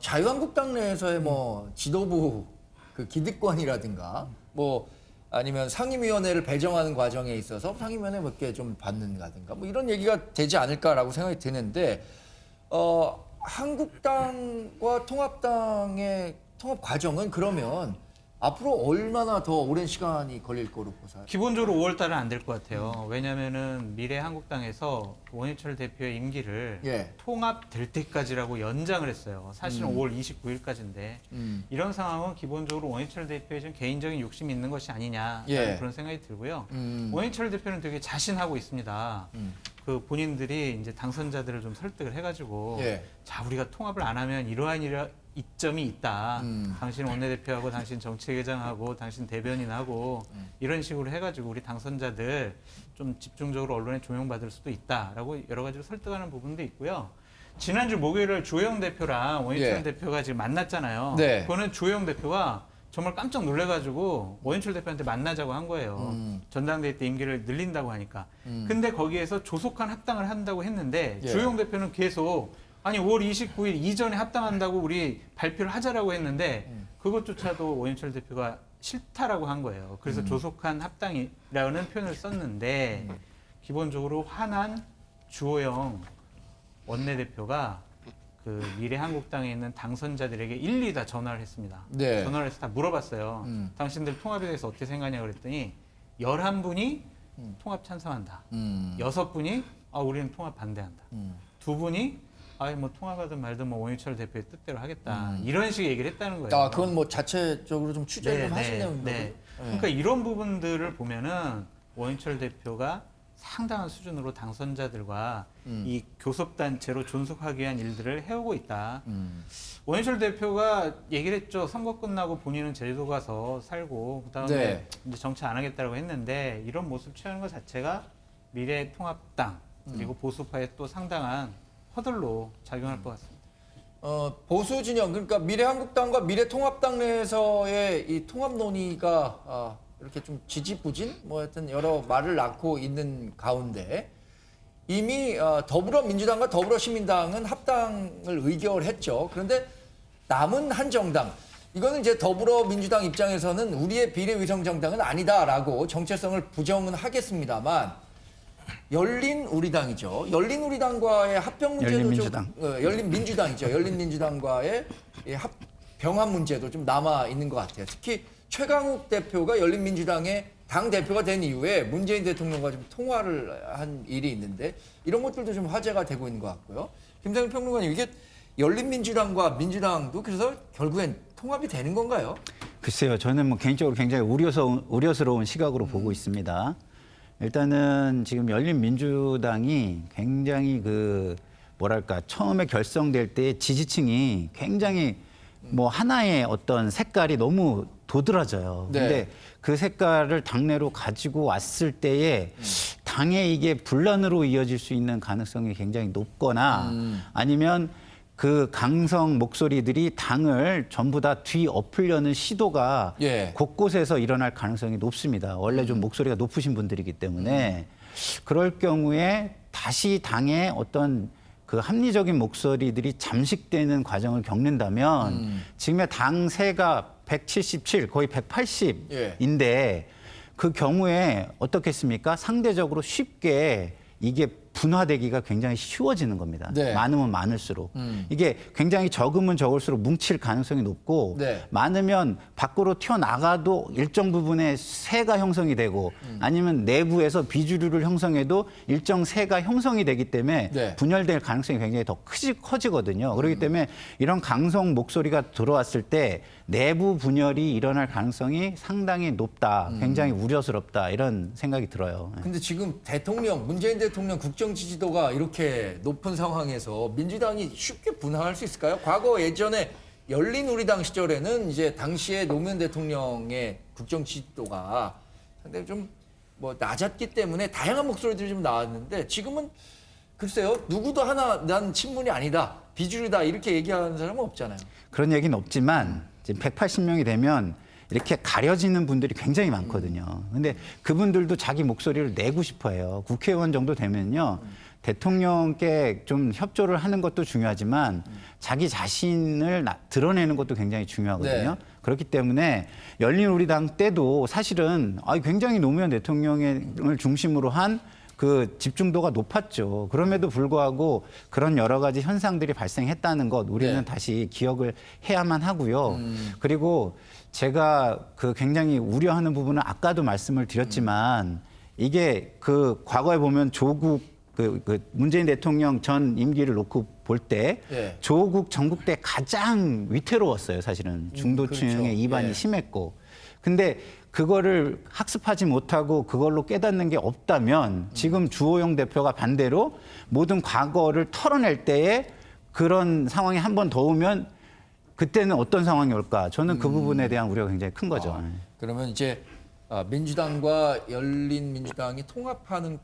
자유한국당 내에서의 뭐 지도부 그 기득권이라든가 뭐 아니면 상임위원회를 배정하는 과정에 있어서 상임위원회 몇 개 좀 받는다든가 뭐 이런 얘기가 되지 않을까라고 생각이 드는데, 한국당과 통합당의 통합 과정은 그러면 앞으로 얼마나 더 오랜 시간이 걸릴 거로 보세요? 기본적으로 5월 달은 안 될 것 같아요. 왜냐하면은 미래한국당에서 원유철 대표의 임기를 통합될 때까지라고 연장을 했어요. 사실은 5월 29일까지인데 이런 상황은 기본적으로 원유철 대표의 좀 개인적인 욕심이 있는 것이 아니냐라는 그런 생각이 들고요. 원유철 대표는 되게 자신하고 있습니다. 그 본인들이 이제 당선자들을 좀 설득을 해가지고 자, 우리가 통합을 안 하면 이러한 이점이 있다. 당신 원내대표하고 당신 정책회장하고 당신 대변인하고 이런 식으로 해가지고 우리 당선자들 좀 집중적으로 언론에 조명받을 수도 있다라고 여러 가지로 설득하는 부분도 있고요. 지난주 목요일에 주호영 대표랑 원유철 대표가 지금 만났잖아요. 그거는 주호영 대표가 정말 깜짝 놀래가지고 원유철 대표한테 만나자고 한 거예요. 전당대회 때 임기를 늘린다고 하니까. 근데 거기에서 조속한 합당을 한다고 했는데 주호영 대표는 계속 아니 5월 29일 이전에 합당한다고 우리 발표를 하자라고 했는데 그것조차도 원유철 대표가 싫다라고 한 거예요. 그래서 조속한 합당이라는 표현을 썼는데 기본적으로 화난 주호영 원내대표가 그 미래한국당에 있는 당선자들에게 일일이 다 전화를 했습니다. 전화를 해서 다 물어봤어요. 당신들 통합에 대해서 어떻게 생각하냐고 그랬더니 11분이 통합 찬성한다. 6분이 우리는 통합 반대한다. 2분이 뭐 통합하든 말든 뭐 원유철 대표의 뜻대로 하겠다. 이런 식의 얘기를 했다는 거예요. 그건 뭐 자체적으로 좀 취재를 좀 하시는 거예요. 그러니까 이런 부분들을 보면은 원유철 대표가 상당한 수준으로 당선자들과 이 교섭단체로 존속하기 위한 일들을 해오고 있다. 원유철 대표가 얘기를 했죠. 선거 끝나고 본인은 제주도 가서 살고 그다음에 이제 정치 안 하겠다고 했는데 이런 모습 취하는 것 자체가 미래통합당 그리고 보수파에 또 상당한 허들로 작용할 것 같습니다. 보수 진영, 그러니까 미래한국당과 미래통합당 내에서의 이 통합 논의가 이렇게 좀 지지부진 뭐 하여튼 여러 말을 낳고 있는 가운데 이미 더불어민주당과 더불어시민당은 합당을 의결했죠. 그런데 남은 한 정당, 이거는 이제 더불어민주당 입장에서는 우리의 비례위성정당은 아니다라고 정체성을 부정은 하겠습니다만 열린우리당이죠. 열린우리당과의 합병 문제도 열린민주당. 열린민주당이죠. 열린민주당과의 병합 문제도 좀 남아 있는 것 같아요. 특히 최강욱 대표가 열린민주당의 당 대표가 된 이후에 문재인 대통령과 좀 통화를 한 일이 있는데 이런 것들도 좀 화제가 되고 있는 것 같고요. 김상일 평론가님, 이게 열린민주당과 민주당도 그래서 결국엔 통합이 되는 건가요? 글쎄요, 저는 뭐 개인적으로 굉장히 우려스러운 시각으로 보고 있습니다. 일단은 지금 열린민주당이 굉장히 처음에 결성될 때 지지층이 굉장히 뭐 하나의 어떤 색깔이 너무 도드라져요. 근데 그 색깔을 당내로 가지고 왔을 때에 당에 이게 분란으로 이어질 수 있는 가능성이 굉장히 높거나 아니면 그 강성 목소리들이 당을 전부 다 뒤엎으려는 시도가 예. 곳곳에서 일어날 가능성이 높습니다. 원래 좀 목소리가 높으신 분들이기 때문에 그럴 경우에 다시 당의 어떤 그 합리적인 목소리들이 잠식되는 과정을 겪는다면 지금의 당세가 177, 거의 180인데 그 경우에 어떻겠습니까? 상대적으로 쉽게 이게 분화되기가 굉장히 쉬워지는 겁니다. 네. 많으면 많을수록. 이게 굉장히 적으면 적을수록 뭉칠 가능성이 높고 네. 많으면 밖으로 튀어나가도 일정 부분의 세가 형성이 되고 아니면 내부에서 비주류를 형성해도 일정 세가 형성이 되기 때문에 네. 분열될 가능성이 굉장히 더 커지거든요. 그렇기 때문에 이런 강성 목소리가 들어왔을 때 내부 분열이 일어날 가능성이 상당히 높다. 굉장히 우려스럽다. 이런 생각이 들어요. 근데 지금 문재인 대통령 국정 지지도가 이렇게 높은 상황에서 민주당이 쉽게 분화할 수 있을까요? 과거 예전에 열린우리당 시절에는 이제 당시에 노무현 대통령의 국정 지지도가 상당히 좀 뭐 낮았기 때문에 다양한 목소리들이 좀 나왔는데 지금은 글쎄요, 누구도 하나 난 친문이 아니다, 비주류다 이렇게 얘기하는 사람은 없잖아요. 그런 얘기는 없지만 지금 180명이 되면 이렇게 가려지는 분들이 굉장히 많거든요. 근데 그분들도 자기 목소리를 내고 싶어 해요. 국회의원 정도 되면요. 대통령께 좀 협조를 하는 것도 중요하지만 자기 자신을 드러내는 것도 굉장히 중요하거든요. 네. 그렇기 때문에 열린우리당 때도 사실은 굉장히 노무현 대통령을 중심으로 한 그 집중도가 높았죠. 그럼에도 불구하고 그런 여러 가지 현상들이 발생했다는 것 우리는 네. 다시 기억을 해야만 하고요. 그리고 제가 그 굉장히 우려하는 부분은 아까도 말씀을 드렸지만 이게 그 과거에 보면 조국 그 문재인 대통령 전 임기를 놓고 볼 때 예. 조국 전국 때 가장 위태로웠어요. 사실은 중도층의 그렇죠. 이반이 예. 심했고. 근데 그거를 학습하지 못하고 그걸로 깨닫는 게 없다면 지금 주호영 대표가 반대로 모든 과거를 털어낼 때에 그런 상황이 한 번 더 오면 그때는 어떤 상황이 올까? 저는 그 부분에 대한 우려가 굉장히 큰 거죠. 그러면 이제 민주당과 열린민주당이 통합하는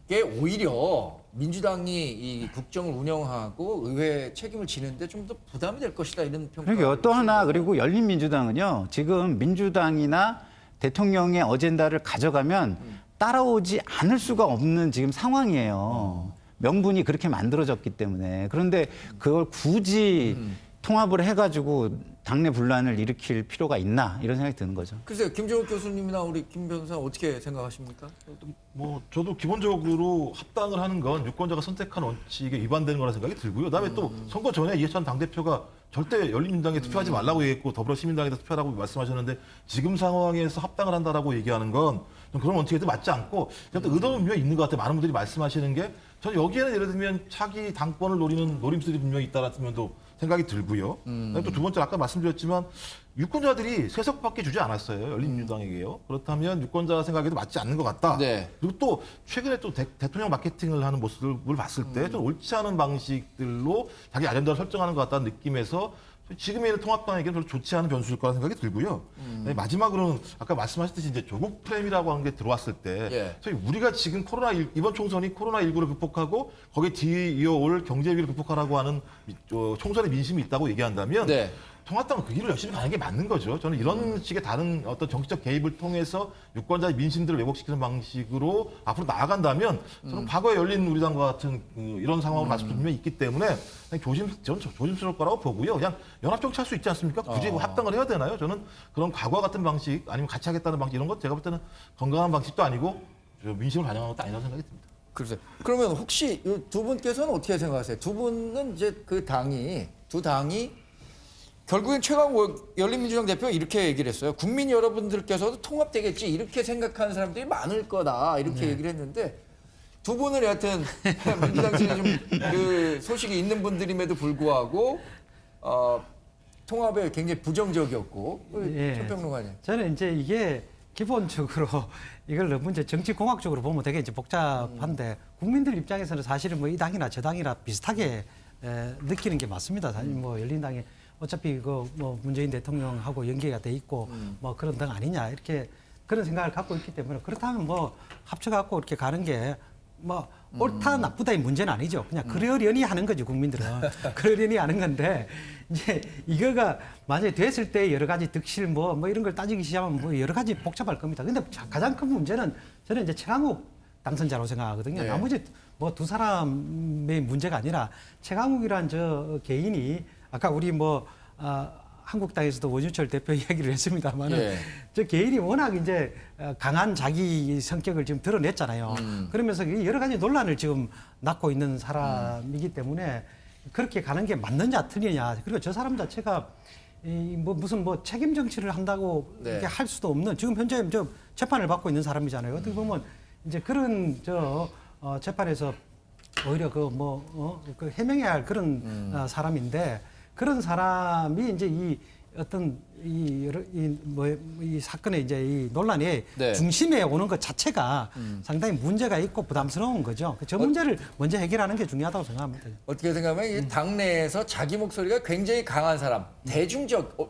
게 오히려 민주당이 이 국정을 운영하고 의회 책임을 지는데 좀 더 부담이 될 것이다 이런 평가. 그러니까 또 하나 그리고 열린민주당은요. 지금 민주당이나 대통령의 어젠다를 가져가면 따라오지 않을 수가 없는 지금 상황이에요. 명분이 그렇게 만들어졌기 때문에. 그런데 그걸 굳이 통합을 해가지고 당내 분란을 일으킬 필요가 있나 이런 생각이 드는 거죠. 글쎄요, 김정욱 교수님이나 우리 김 변호사 어떻게 생각하십니까? 뭐 저도 기본적으로 합당을 하는 건 유권자가 선택한 원칙에 위반되는 거라 생각이 들고요. 그다음에 또 선거 전에 이해찬 당대표가 절대 열린민주당에 투표하지 말라고 얘기했고 더불어시민당에다 투표하라고 말씀하셨는데 지금 상황에서 합당을 한다라고 얘기하는 건 좀 그런 원칙에도 맞지 않고 또 의도는 분명히 있는 것 같아요. 많은 분들이 말씀하시는 게 저는 여기에는 예를 들면 차기 당권을 노리는 노림수들이 분명히 있다라는 면도 생각이 들고요. 또 두 번째 아까 말씀드렸지만 유권자들이 세석밖에 주지 않았어요. 열린민주당에게요. 그렇다면 유권자 생각에도 맞지 않는 것 같다. 네. 그리고 또 최근에 또 대통령 마케팅을 하는 모습을 봤을 때 좀 옳지 않은 방식들로 자기 아젠다를 설정하는 것 같다는 느낌에서 지금의 통합당에게는 별로 좋지 않은 변수일 거라는 생각이 들고요. 마지막으로는 아까 말씀하셨듯이 이제 조국 프레임이라고 하는 게 들어왔을 때 예. 저희 우리가 지금 이번 총선이 코로나19를 극복하고 거기에 뒤이어올 경제 위기를 극복하라고 하는 총선의 민심이 있다고 얘기한다면 네. 통합당은 그 길을 열심히 가는 게 맞는 거죠. 저는 이런 식의 다른 어떤 정치적 개입을 통해서 유권자의 민심들을 왜곡시키는 방식으로 앞으로 나아간다면 저는 과거에 열린 우리당과 같은 이런 상황을 봤을 때 분명히 있기 때문에 저는 조심스러울 거라고 보고요. 그냥 연합정치 할 수 있지 않습니까? 굳이 뭐 합당을 해야 되나요? 저는 그런 과거와 같은 방식 아니면 같이 하겠다는 방식 이런 것 제가 볼 때는 건강한 방식도 아니고 민심을 반영하는 것도 아니라고 생각이 듭니다. 글쎄. 그러면 혹시 이 두 분께서는 어떻게 생각하세요? 두 분은 이제 두 당이 결국엔 최강욱 열린민주당 대표가 이렇게 얘기를 했어요. 국민 여러분들께서도 통합되겠지 이렇게 생각하는 사람들이 많을 거다 이렇게 얘기를 했는데 두 분은 여하튼 민주당 측에 좀 그 소식이 있는 분들임에도 불구하고 통합에 굉장히 부정적이었고 최평론가님. 저는 이제 이게 기본적으로 이걸 너무 이제 정치공학적으로 보면 되게 이제 복잡한데 국민들 입장에서는 사실은 뭐 이 당이나 저 당이나 비슷하게 느끼는 게 맞습니다. 사실 뭐 열린당이 어차피 그 뭐 문재인 대통령하고 연계가 돼 있고 뭐 그런 당 아니냐 이렇게 그런 생각을 갖고 있기 때문에 그렇다면 뭐 합쳐갖고 이렇게 가는 게 뭐 옳다 나쁘다의 문제는 아니죠. 그냥 그러려니 하는 거죠, 국민들은. 그러려니 하는 건데 이제 이거가 만약에 됐을 때 여러 가지 득실 뭐 이런 걸 따지기 시작하면 뭐 여러 가지 복잡할 겁니다. 근데 가장 큰 문제는 저는 이제 최강욱 당선자로 생각하거든요. 네. 나머지 뭐 두 사람의 문제가 아니라 최강욱이란 저 개인이 아까 우리 한국당에서도 원유철 대표 이야기를 했습니다만은 예. 저 개인이 워낙 이제 강한 자기 성격을 지금 드러냈잖아요. 그러면서 여러 가지 논란을 지금 낳고 있는 사람이기 때문에 그렇게 가는 게 맞느냐 틀리냐. 그리고 저 사람 자체가 무슨 책임 정치를 한다고 네. 이렇게 할 수도 없는 지금 현재 저 재판을 받고 있는 사람이잖아요. 어떻게 보면 이제 그런 재판에서 오히려 그 해명해야 할 그런 사람인데 그런 사람이 이제 이 사건의 이제 이 논란의 네. 중심에 오는 것 자체가 상당히 문제가 있고 부담스러운 거죠. 저 문제를 먼저 해결하는 게 중요하다고 생각합니다. 어떻게 생각하면 이 당내에서 자기 목소리가 굉장히 강한 사람,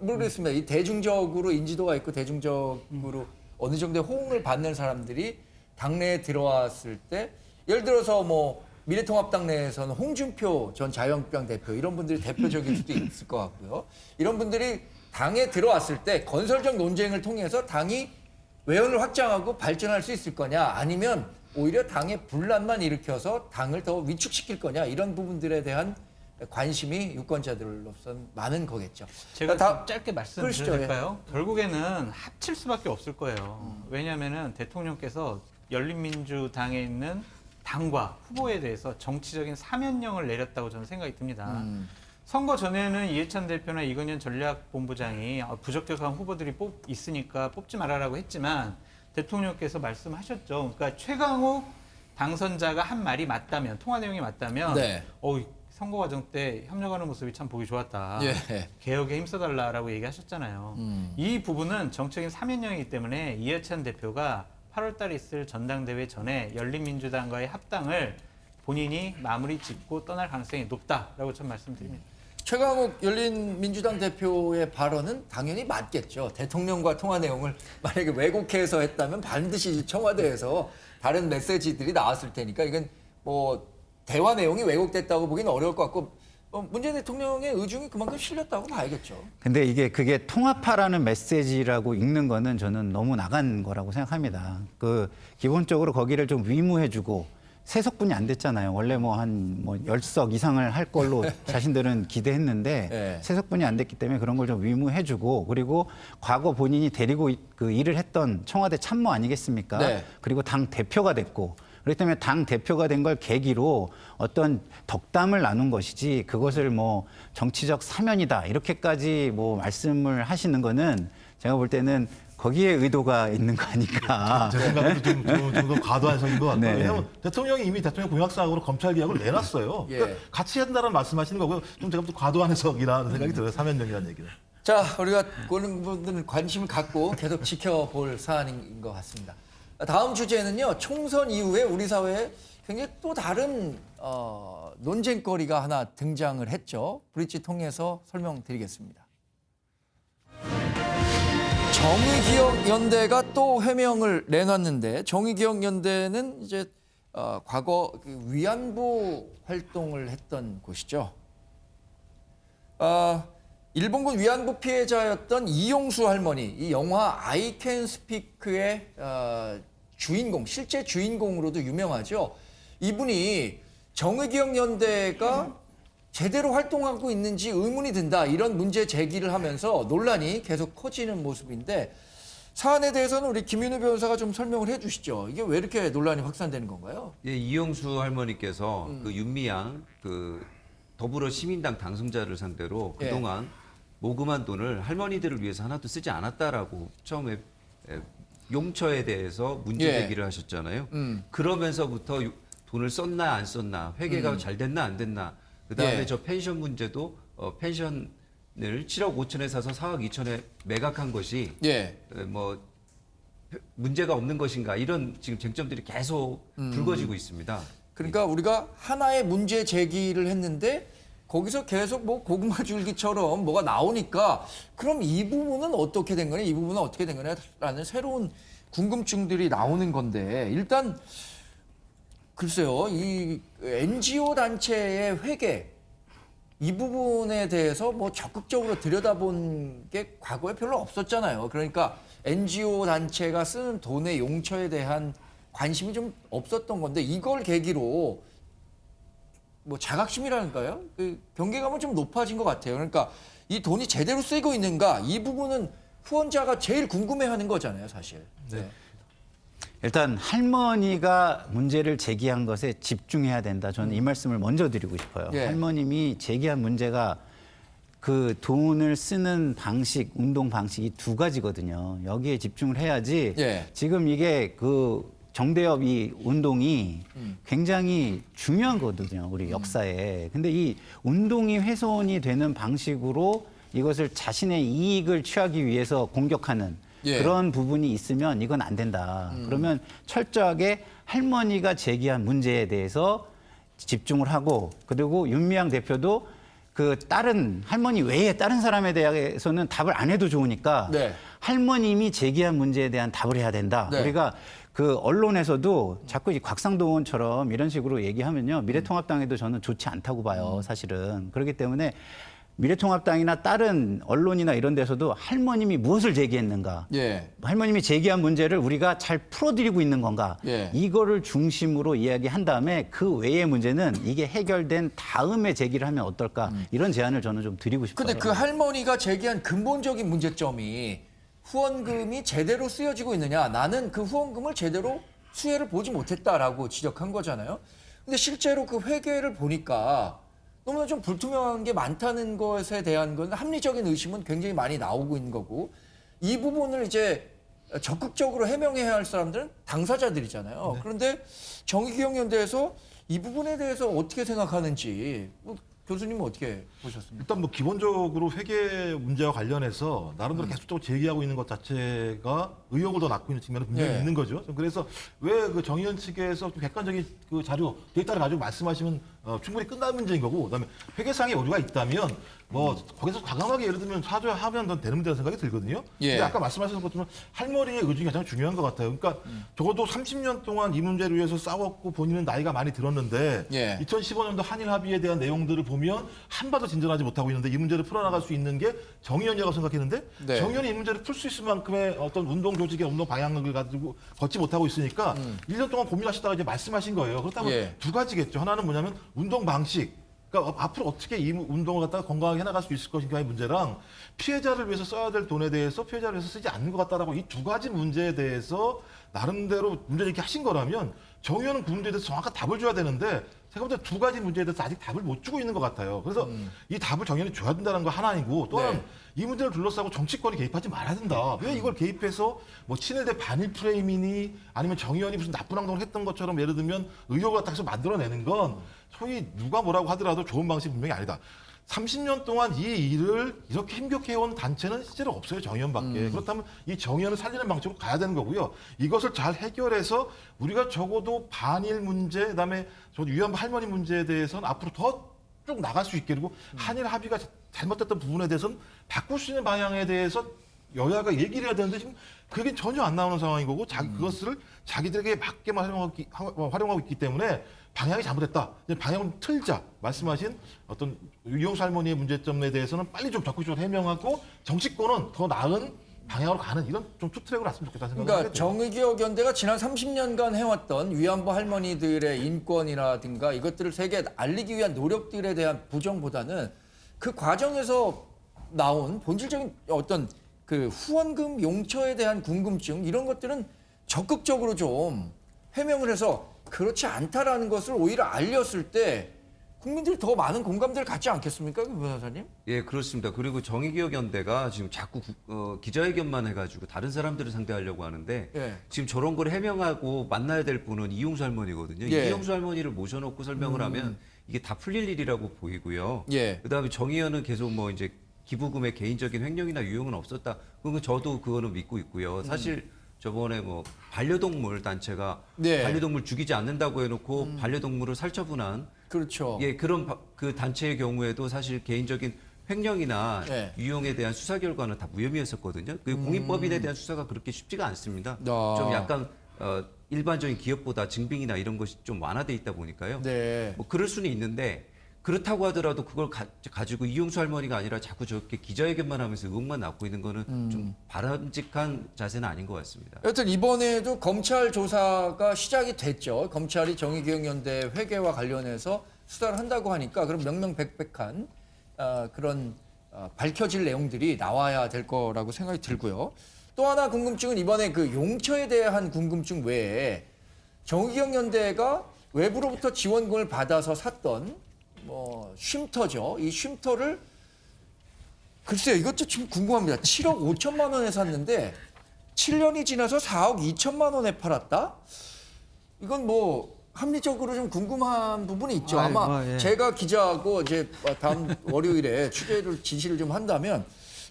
모르겠습니다. 이 대중적으로 인지도가 있고 대중적으로 어느 정도의 호응을 받는 사람들이 당내에 들어왔을 때, 예를 들어서 미래통합당 내에서는 홍준표 전 자유한국당 대표 이런 분들이 대표적일 수도 있을 것 같고요. 이런 분들이 당에 들어왔을 때 건설적 논쟁을 통해서 당이 외연을 확장하고 발전할 수 있을 거냐, 아니면 오히려 당의 분란만 일으켜서 당을 더 위축시킬 거냐, 이런 부분들에 대한 관심이 유권자들로서는 많은 거겠죠. 제가 다 좀 짧게 그러시죠, 말씀드려도 될까요? 결국에는 합칠 수밖에 없을 거예요. 왜냐하면 대통령께서 열린민주당에 있는 당과 후보에 대해서 정치적인 사면령을 내렸다고 저는 생각이 듭니다. 선거 전에는 이해찬 대표나 이건현 전략본부장이 부적격한 후보들이 있으니까 뽑지 말아라고 했지만 대통령께서 말씀하셨죠. 그러니까 최강욱 당선자가 한 말이 맞다면, 통화 내용이 맞다면 네. 선거 과정 때 협력하는 모습이 참 보기 좋았다. 예. 개혁에 힘써달라고 얘기하셨잖아요. 이 부분은 정책인 사면령이기 때문에 이해찬 대표가 8월 달에 있을 전당대회 전에 열린민주당과의 합당을 본인이 마무리 짓고 떠날 가능성이 높다라고 전 말씀드립니다. 최강욱 열린민주당 대표의 발언은 당연히 맞겠죠. 대통령과 통화 내용을 만약에 왜곡해서 했다면 반드시 청와대에서 다른 메시지들이 나왔을 테니까 이건 대화 내용이 왜곡됐다고 보기는 어려울 것 같고 문재인 대통령의 의중이 그만큼 실렸다고 봐야겠죠. 근데 그게 통합하라는 메시지라고 읽는 거는 저는 너무 나간 거라고 생각합니다. 기본적으로 거기를 좀 위무해주고 세석분이 안 됐잖아요. 원래 한 10석 이상을 할 걸로 자신들은 기대했는데 네. 세석분이 안 됐기 때문에 그런 걸 좀 위무해주고, 그리고 과거 본인이 데리고 일을 했던 청와대 참모 아니겠습니까? 네. 그리고 당 대표가 됐고, 그렇기 때문에 당 대표가 된 걸 계기로 어떤 덕담을 나눈 것이지 그것을 정치적 사면이다 이렇게까지 말씀을 하시는 거는 제가 볼 때는 거기에 의도가 있는 거 아닐까. 제 생각에도 좀 과도한 해석인 것 같고요. 네. 왜냐하면 대통령이 이미 대통령 공약사항으로 검찰 개혁을 내놨어요. 예. 그러니까 같이 한다는 말씀하시는 거고요. 좀 제가 좀 과도한 해석이라는 생각이 들어요. 사면령이라는 얘기는. 자, 우리가 그런 부분들은 관심을 갖고 계속 지켜볼 사안인 것 같습니다. 다음 주제는요, 총선 이후에 우리 사회에 굉장히 또 다른 논쟁거리가 하나 등장을 했죠. 브릿지 통해서 설명드리겠습니다. 정의기억연대가 또 해명을 내놨는데, 정의기억연대는 이제 과거 위안부 활동을 했던 곳이죠. 일본군 위안부 피해자였던 이용수 할머니, 이 영화 I Can Speak의 주인공, 실제 주인공으로도 유명하죠. 이분이 정의기억연대가 제대로 활동하고 있는지 의문이 든다, 이런 문제 제기를 하면서 논란이 계속 커지는 모습인데, 사안에 대해서는 우리 김윤우 변호사가 좀 설명을 해 주시죠. 이게 왜 이렇게 논란이 확산되는 건가요? 예, 이용수 할머니께서 윤미향 더불어 시민당 당선자를 상대로 그동안 모금한 돈을 할머니들을 위해서 하나도 쓰지 않았다라고 처음에 용처에 대해서 문제 제기를 하셨잖아요. 그러면서부터 돈을 썼나 안 썼나, 회계가 잘 됐나 안 됐나, 그다음에 저 펜션 문제도 펜션을 7억 5천에 사서 4억 2천에 매각한 것이 문제가 없는 것인가, 이런 지금 쟁점들이 계속 불거지고 있습니다. 그러니까 우리가 하나의 문제 제기를 했는데 거기서 계속 고구마 줄기처럼 뭐가 나오니까 그럼 이 부분은 어떻게 된 거냐, 이 부분은 어떻게 된 거냐라는 새로운 궁금증들이 나오는 건데, 일단 글쎄요, 이 NGO 단체의 회계 이 부분에 대해서 뭐 적극적으로 들여다본 게 과거에 별로 없었잖아요. 그러니까 NGO 단체가 쓰는 돈의 용처에 대한 관심이 좀 없었던 건데 이걸 계기로 뭐 자각심이랄까요? 그 경계감은 좀 높아진 것 같아요. 그러니까 이 돈이 제대로 쓰이고 있는가 이 부분은 후원자가 제일 궁금해하는 거잖아요, 사실. 네. 일단 할머니가 문제를 제기한 것에 집중해야 된다. 저는 이 말씀을 먼저 드리고 싶어요. 예. 할머님이 제기한 문제가 그 돈을 쓰는 방식, 운동 방식이 두 가지거든요. 여기에 집중을 해야지. 예. 지금 이게 그 정대협 이 운동이 굉장히 중요한 거거든요. 우리 역사에. 근데 이 운동이 훼손이 되는 방식으로 이것을 자신의 이익을 취하기 위해서 공격하는 예. 그런 부분이 있으면 이건 안 된다. 그러면 철저하게 할머니가 제기한 문제에 대해서 집중을 하고 그리고 윤미향 대표도 그 다른 할머니 외에 다른 사람에 대해서는 답을 안 해도 좋으니까 네. 할머님이 제기한 문제에 대한 답을 해야 된다. 네. 우리가 그 언론에서도 자꾸 이 곽상도 의원처럼 이런 식으로 얘기하면요. 미래통합당에도 저는 좋지 않다고 봐요. 사실은. 그렇기 때문에 미래통합당이나 다른 언론이나 이런 데서도 할머님이 무엇을 제기했는가, 예. 할머님이 제기한 문제를 우리가 잘 풀어드리고 있는 건가, 예. 이거를 중심으로 이야기한 다음에 그 외의 문제는 이게 해결된 다음에 제기를 하면 어떨까, 이런 제안을 저는 좀 드리고 싶어요. 근데 그 할머니가 제기한 근본적인 문제점이 후원금이 제대로 쓰여지고 있느냐, 나는 그 후원금을 제대로 수혜를 보지 못했다라고 지적한 거잖아요. 근데 실제로 그 회계를 보니까 너무나 좀 불투명한 게 많다는 것에 대한 건 합리적인 의심은 굉장히 많이 나오고 있는 거고 이 부분을 이제 적극적으로 해명해야 할 사람들은 당사자들이잖아요. 네. 그런데 정의기억연대에서 이 부분에 대해서 어떻게 생각하는지 교수님은 어떻게 보셨습니까? 일단 뭐 기본적으로 회계 문제와 관련해서 나름대로 계속적으로 제기하고 있는 것 자체가 의혹을 더 낳고 있는 측면이 분명히 예. 있는 거죠. 그래서 왜 그 정의연 측에서 좀 객관적인 그 자료, 데이터를 가지고 말씀하시면 충분히 끝난 문제인 거고, 그다음에 회계상의 오류가 있다면 뭐 거기서 과감하게 예를 들면 사죄하면 더 되는 문제라는 생각이 들거든요. 예. 근데 아까 말씀하신 것처럼 할머니의 의중이 가장 중요한 것 같아요. 그러니까 적어도 30년 동안 이 문제를 위해서 싸웠고 본인은 나이가 많이 들었는데 예. 2015년도 한일 합의에 대한 내용들을 보면 한 발도 진전하지 못하고 있는데 이 문제를 풀어나갈 수 있는 게 정의연이라고 생각했는데 네. 정의연이 이 문제를 풀 수 있을 만큼의 어떤 운동 조직의 운동 방향을 가지고 걷지 못하고 있으니까 1년 동안 고민하시다가 이제 말씀하신 거예요. 그렇다면 예. 두 가지겠죠. 하나는 뭐냐면 운동 방식. 그러니까 앞으로 어떻게 이 운동을 갖다가 건강하게 해나갈 수 있을 것인가의 문제랑 피해자를 위해서 써야 될 돈에 대해서 피해자를 위해서 쓰지 않는 것 같다라고 이 두 가지 문제에 대해서 나름대로 문제를 이렇게 하신 거라면 정의연은 그 문제에 대해서 정확한 답을 줘야 되는데 제가 볼 때 두 가지 문제에 대해서 아직 답을 못 주고 있는 것 같아요. 그래서 이 답을 정의연이 줘야 된다는 거 하나이고 또 하나는 네. 이 문제를 둘러싸고 정치권이 개입하지 말아야 된다. 왜 이걸 개입해서 뭐 친일 대 반일 프레임이니 아니면 정의연이 무슨 나쁜 행동을 했던 것처럼 예를 들면 의혹을 갖다 만들어내는 건 소위 누가 뭐라고 하더라도 좋은 방식이 분명히 아니다. 30년 동안 이 일을 이렇게 힘겹게 해온 단체는 실제로 없어요. 정의연밖에. 그렇다면 이 정의연을 살리는 방식으로 가야 되는 거고요. 이것을 잘 해결해서 우리가 적어도 반일 문제, 그다음에 저 위안부 할머니 문제에 대해서는 앞으로 더 쭉 나갈 수 있게 그리고 한일 합의가 잘못됐던 부분에 대해서는 바꿀 수 있는 방향에 대해서 여야가 얘기를 해야 되는데 지금 그게 전혀 안 나오는 상황인 거고 그것을 자기들에게 맞게만 활용하고 있기 때문에 방향이 잘못됐다. 이제 방향을 틀자. 말씀하신 어떤 유영수 할머니의 문제점에 대해서는 빨리 좀 적극적으로 해명하고 정치권은 더 나은 방향으로 가는 이런 좀 투트랙으로 났으면 좋겠다는 생각을 그러니까 하게 돼요. 정의기억연대가 지난 30년간 해왔던 위안부 할머니들의 인권이라든가 이것들을 세계에 알리기 위한 노력들에 대한 부정보다는 그 과정에서 나온 본질적인 어떤 그 후원금 용처에 대한 궁금증 이런 것들은 적극적으로 좀 해명을 해서 그렇지 않다라는 것을 오히려 알렸을 때 국민들이 더 많은 공감대를 갖지 않겠습니까, 그 변호사님? 예, 그렇습니다. 그리고 정의기억연대가 지금 자꾸 기자회견만 해가지고 다른 사람들을 상대하려고 하는데 예. 지금 저런 걸 해명하고 만나야 될 분은 이용수 할머니거든요. 예. 이용수 할머니를 모셔놓고 설명을 하면 이게 다 풀릴 일이라고 보이고요. 예. 그다음에 정의연은 계속 뭐 이제 기부금의 개인적인 횡령이나 유용은 없었다. 그건 저도 그거는 믿고 있고요. 사실 저번에 뭐 반려동물 단체가 네. 반려동물 죽이지 않는다고 해놓고 반려동물을 살처분한 그렇죠. 예, 그런 그 단체의 경우에도 사실 개인적인 횡령이나 네. 유용에 대한 수사 결과는 다 무혐의였었거든요. 그 공익법인에 대한 수사가 그렇게 쉽지가 않습니다. 아. 좀 약간 일반적인 기업보다 증빙이나 이런 것이 좀 완화돼 있다 보니까요. 네. 뭐 그럴 수는 있는데 그렇다고 하더라도 그걸 가지고 이용수 할머니가 아니라 자꾸 저렇게 기자회견만 하면서 의혹만 낳고 있는 거는 좀 바람직한 자세는 아닌 것 같습니다. 여튼 이번에도 검찰 조사가 시작이 됐죠. 검찰이 정의기억연대 회계와 관련해서 수사를 한다고 하니까 그럼 명명백백한 그런 밝혀질 내용들이 나와야 될 거라고 생각이 들고요. 또 하나 궁금증은 이번에 그 용처에 대한 궁금증 외에 정의기억연대가 외부로부터 지원금을 받아서 샀던 뭐 쉼터죠. 이 쉼터를 글쎄요, 이것도 좀 궁금합니다. 7억 5천만 원에 샀는데 7년이 지나서 4억 2천만 원에 팔았다? 이건 뭐 합리적으로 좀 궁금한 부분이 있죠. 아마 예. 제가 기자하고 이제 다음 월요일에 취재를 지시를 좀 한다면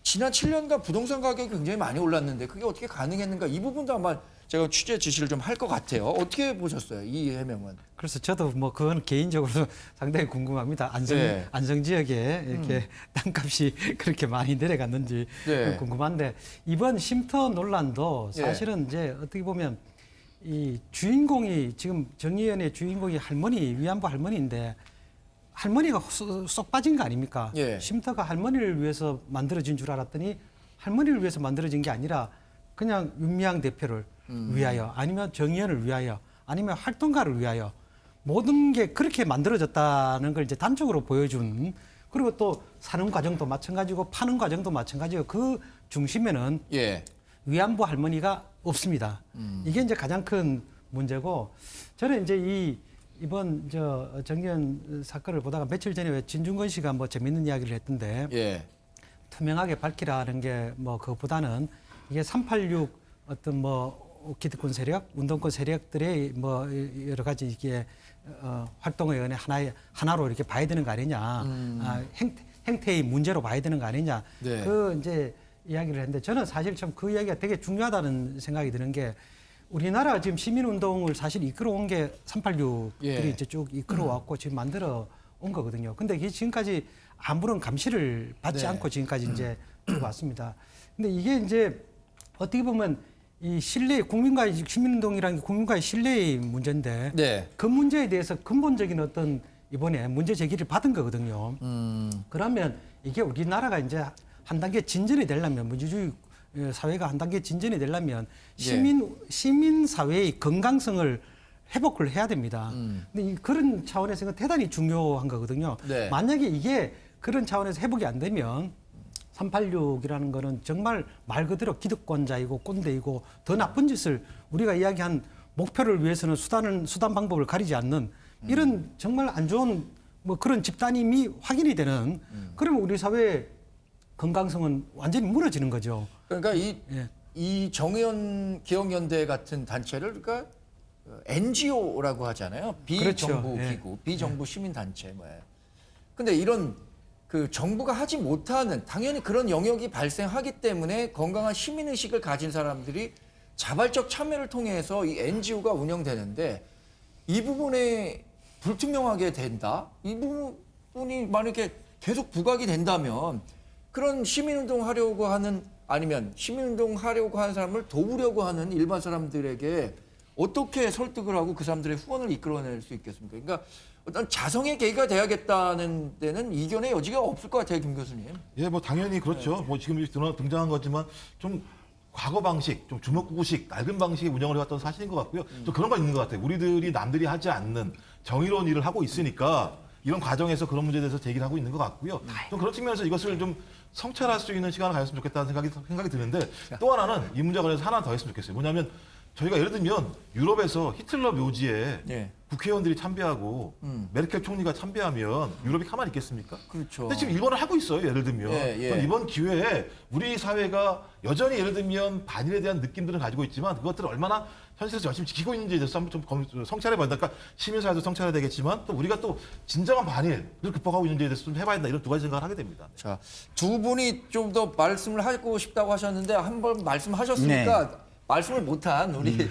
지난 7년간 부동산 가격이 굉장히 많이 올랐는데 그게 어떻게 가능했는가 이 부분도 아마 제가 취재 지시를 좀 할 것 같아요. 어떻게 보셨어요? 이 해명은? 그래서 저도 뭐 그건 개인적으로 상당히 궁금합니다. 네. 안성 지역에 이렇게 땅값이 그렇게 많이 내려갔는지 네. 궁금한데 이번 쉼터 논란도 사실은 이제 어떻게 보면 이 주인공이 지금 정의연의 주인공이 할머니 위안부 할머니인데 할머니가 쏙 빠진 거 아닙니까? 예. 쉼터가 할머니를 위해서 만들어진 줄 알았더니 할머니를 위해서 만들어진 게 아니라 그냥 윤미향 대표를 위하여 아니면 정의연을 위하여 아니면 활동가를 위하여 모든 게 그렇게 만들어졌다는 걸 이제 단적으로 보여준 그리고 또 사는 과정도 마찬가지고 파는 과정도 마찬가지고 그 중심에는 위안부 할머니가 없습니다. 이게 이제 가장 큰 문제고 저는 이제 이번 정의연 사건을 보다가 며칠 전에 왜 진중권 씨가 뭐 재밌는 이야기를 했던데 투명하게 밝히라는 게 뭐 그것보다는 이게 386 어떤 뭐 기득권 세력, 운동권 세력들의 뭐 여러 가지 이게 활동의 은혜 하나로 이렇게 봐야 되는 거 아니냐, 행태의 문제로 봐야 되는 거 아니냐, 그 이제 이야기를 했는데 저는 사실 참 그 이야기가 되게 중요하다는 생각이 드는 게 우리나라 지금 시민운동을 사실 이끌어온 게 386들이 이제 쭉 이끌어왔고 지금 만들어 온 거거든요. 근데 이게 지금까지 아무런 감시를 받지 않고 지금까지 이제 쭉 왔습니다. 근데 이게 이제 어떻게 보면 이 신뢰, 국민과의 시민운동이라는 게 국민과의 신뢰의 문제인데 그 문제에 대해서 근본적인 어떤 이번에 문제 제기를 받은 거거든요. 그러면 이게 우리나라가 이제 한 단계 진전이 되려면 민주주의 사회가 한 단계 진전이 되려면 시민 사회의 건강성을 회복을 해야 됩니다. 근데 그런 차원에서 대단히 중요한 거거든요. 만약에 이게 그런 차원에서 회복이 안 되면 386이라는 거는 정말 말 그대로 기득권자이고 꼰대이고 더 나쁜 짓을 우리가 이야기한 목표를 위해서는 수단 방법을 가리지 않는 이런 정말 안 좋은 뭐 그런 집단임이 확인이 되는 그러면 우리 사회의 건강성은 완전히 무너지는 거죠. 그러니까 이 정의연 기억연대 같은 단체를 그러니까 NGO라고 하잖아요. 비정부 기구, 비정부 시민단체. 근데 이런 그 정부가 하지 못하는 당연히 그런 영역이 발생하기 때문에 건강한 시민의식을 가진 사람들이 자발적 참여를 통해서 이 NGO가 운영되는데 이 부분에 불투명하게 된다. 이 부분이 만약에 계속 부각이 된다면 그런 시민운동 하려고 하는 아니면 시민운동 하려고 하는 사람을 도우려고 하는 일반 사람들에게 어떻게 설득을 하고 그 사람들의 후원을 이끌어낼 수 있겠습니까? 그러니까 어떤 자성의 계기가 돼야겠다는 데는 이견의 여지가 없을 것 같아요, 김 교수님. 예, 뭐 당연히 그렇죠. 뭐 지금 등장한 거지만 좀 과거 방식, 좀 주먹구구식, 낡은 방식의 운영을 해왔던 사실인 것 같고요. 또 그런 건 있는 것 같아요. 우리들이 남들이 하지 않는 정의로운 일을 하고 있으니까 이런 과정에서 그런 문제에 대해서 제기를 하고 있는 것 같고요. 좀 그런 측면에서 이것을 좀 성찰할 수 있는 시간을 가졌으면 좋겠다는 생각이 드는데 또 하나는 이 문제와 관련해서 하나 더 했으면 좋겠어요. 뭐냐면 저희가 예를 들면 유럽에서 히틀러 묘지에 국회의원들이 참배하고 메르켈 총리가 참배하면 유럽이 가만히 있겠습니까? 그렇죠. 근데 지금 일본은 하고 있어요. 예를 들면. 그럼 이번 기회에 우리 사회가 여전히 예를 들면 반일에 대한 느낌들은 가지고 있지만 그것들을 얼마나 현실에서 열심히 지키고 있는지에 대해서 한번 좀 성찰해봐야 된다. 그러니까 시민사회도 성찰해야 되겠지만 또 우리가 또 진정한 반일을 극복하고 있는지에 대해서 좀 해봐야 된다. 이런 두 가지 생각을 하게 됩니다. 자, 두 분이 좀 더 말씀을 하고 싶다고 하셨는데 한 번 말씀하셨으니까 말씀을 못한 우리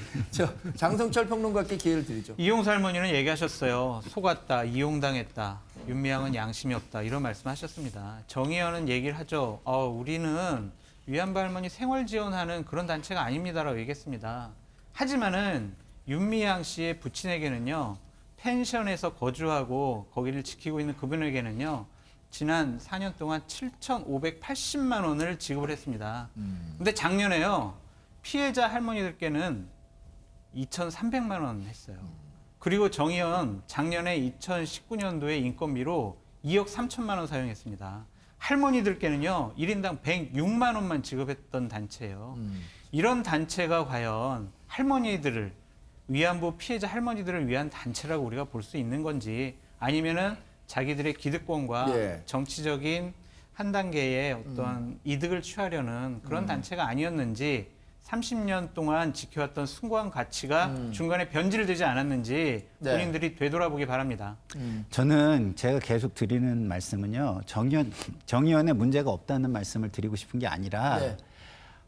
장성철 평론가께 기회를 드리죠. 이용수 할머니는 얘기하셨어요. 속았다, 이용당했다, 윤미향은 양심이 없다 이런 말씀하셨습니다. 정의연은 얘기를 하죠. 우리는 위안부 할머니 생활 지원하는 그런 단체가 아닙니다라고 얘기했습니다. 하지만은 윤미향 씨의 부친에게는요, 펜션에서 거주하고 거기를 지키고 있는 그분에게는요, 지난 4년 동안 7,580만 원을 지급을 했습니다. 근데 작년에요, 피해자 할머니들께는 2,300만 원 했어요. 그리고 정의연 작년에 2019년도에 인건비로 2억 3천만 원 사용했습니다. 할머니들께는요, 1인당 106만 원만 지급했던 단체예요. 이런 단체가 과연 할머니들을, 위안부 피해자 할머니들을 위한 단체라고 우리가 볼 수 있는 건지, 아니면은 자기들의 기득권과 예. 정치적인 한 단계의 어떤 이득을 취하려는 그런 단체가 아니었는지, 30년 동안 지켜왔던 숭고한 가치가 중간에 변질되지 않았는지 네. 본인들이 되돌아보기 바랍니다. 저는 제가 계속 드리는 말씀은요, 정의연의 문제가 없다는 말씀을 드리고 싶은 게 아니라 네.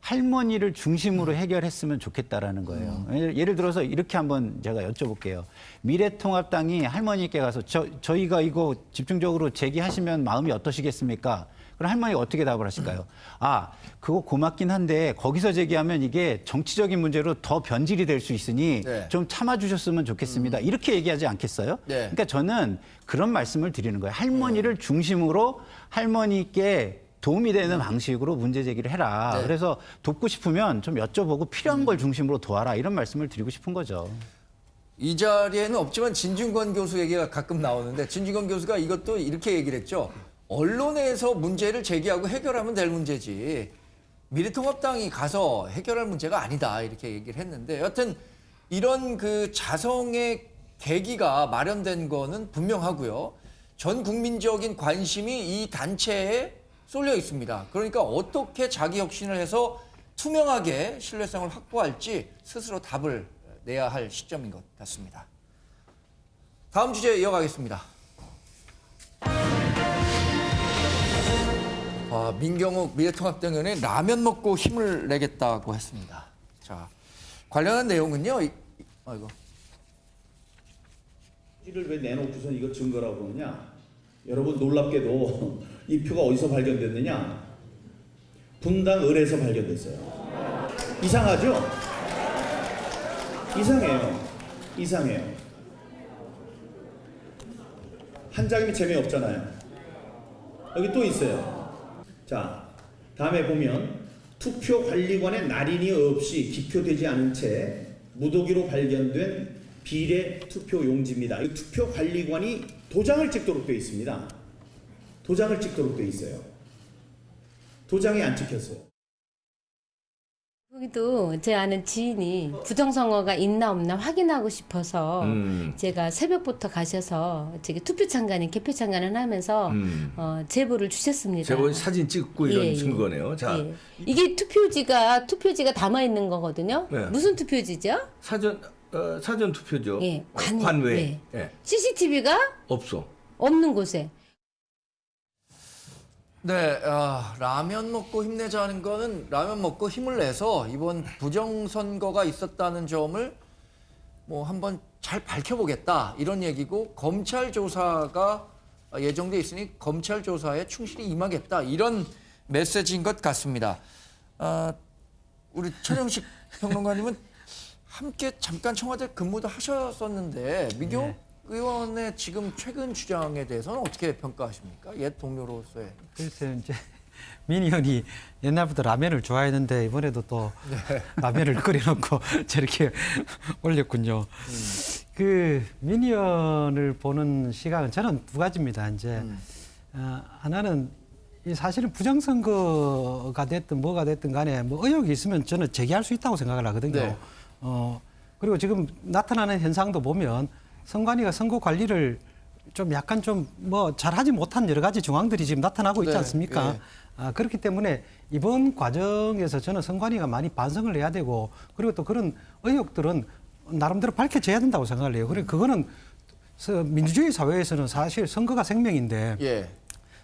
할머니를 중심으로 해결했으면 좋겠다라는 거예요. 예를 들어서 이렇게 한번 제가 여쭤볼게요. 미래통합당이 할머니께 가서 저희가 이거 집중적으로 제기하시면 마음이 어떠시겠습니까? 그럼 할머니가 어떻게 답을 하실까요? 아, 그거 고맙긴 한데 거기서 제기하면 이게 정치적인 문제로 더 변질이 될 수 있으니 네. 좀 참아주셨으면 좋겠습니다. 이렇게 얘기하지 않겠어요? 네. 그러니까 저는 그런 말씀을 드리는 거예요. 할머니를 중심으로 할머니께 도움이 되는 방식으로 문제 제기를 해라. 네. 그래서 돕고 싶으면 좀 여쭤보고 필요한 걸 중심으로 도와라. 이런 말씀을 드리고 싶은 거죠. 이 자리에는 없지만 진중권 교수 얘기가 가끔 나오는데, 진중권 교수가 이것도 이렇게 얘기를 했죠. 언론에서 문제를 제기하고 해결하면 될 문제지 미래통합당이 가서 해결할 문제가 아니다, 이렇게 얘기를 했는데, 여하튼 이런 그 자성의 계기가 마련된 거는 분명하고요. 전 국민적인 관심이 이 단체에 쏠려 있습니다. 그러니까 어떻게 자기 혁신을 해서 투명하게 신뢰성을 확보할지 스스로 답을 내야 할 시점인 것 같습니다. 다음 주제 이어가겠습니다. 민경욱 미래통합당 의원이 라면 먹고 힘을 내겠다고 했습니다. 자, 관련한 내용은요. 이거. 를 왜 내놓고선 이거 증거라고 그러냐? 여러분 놀랍게도 이 표가 어디서 발견됐느냐? 분당 을에서 발견됐어요. 이상하죠? 이상해요. 한 장이면 재미없잖아요. 여기 또 있어요. 자, 다음에 보면 투표관리관의 날인이 없이 기표되지 않은 채 무더기로 발견된 비례 투표 용지입니다. 이 투표관리관이 도장을 찍도록 되어 있습니다. 도장을 찍도록 되어 있어요. 도장이 안 찍혔어요. 거기도 제 아는 지인이 부정선거가 있나 없나 확인하고 싶어서 제가 새벽부터 가셔서 저기 투표 참관인 개표 참관을 하면서 제보를 주셨습니다. 제보 사진 찍고 이런 예, 증거네요. 자, 예. 이게 투표지가 담아 있는 거거든요. 네. 무슨 투표지죠? 사전 투표죠. 예, 관외. 예. 예. CCTV가 없어. 없는 곳에. 네, 라면 먹고 힘내자는 거는 라면 먹고 힘을 내서 이번 부정선거가 있었다는 점을 뭐 한번 잘 밝혀보겠다, 이런 얘기고, 검찰 조사가 예정돼 있으니 검찰 조사에 충실히 임하겠다, 이런 메시지인 것 같습니다. 우리 최정식 평론가님은 함께 잠깐 청와대 근무도 하셨었는데 민경욱 의원의 지금 최근 주장에 대해서는 어떻게 평가하십니까? 옛 동료로서의. 글쎄요, 이제 민 의원이 옛날부터 라면을 좋아했는데 이번에도 또 라면을 끓여놓고 저렇게 올렸군요. 그 민 의원을 보는 시각은 저는 두 가지입니다. 이제 하나는 이 사실은 부정선거가 됐든 뭐가 됐든 간에 뭐 의혹이 있으면 저는 제기할 수 있다고 생각을 하거든요. 네. 그리고 지금 나타나는 현상도 보면 선관위가 선거 관리를 좀 약간 좀 뭐 잘하지 못한 여러 가지 정황들이 지금 나타나고 있지 네, 않습니까? 예. 그렇기 때문에 이번 과정에서 저는 선관위가 많이 반성을 해야 되고, 그리고 또 그런 의혹들은 나름대로 밝혀져야 된다고 생각을 해요. 그리고 그거는 민주주의 사회에서는 사실 선거가 생명인데 예.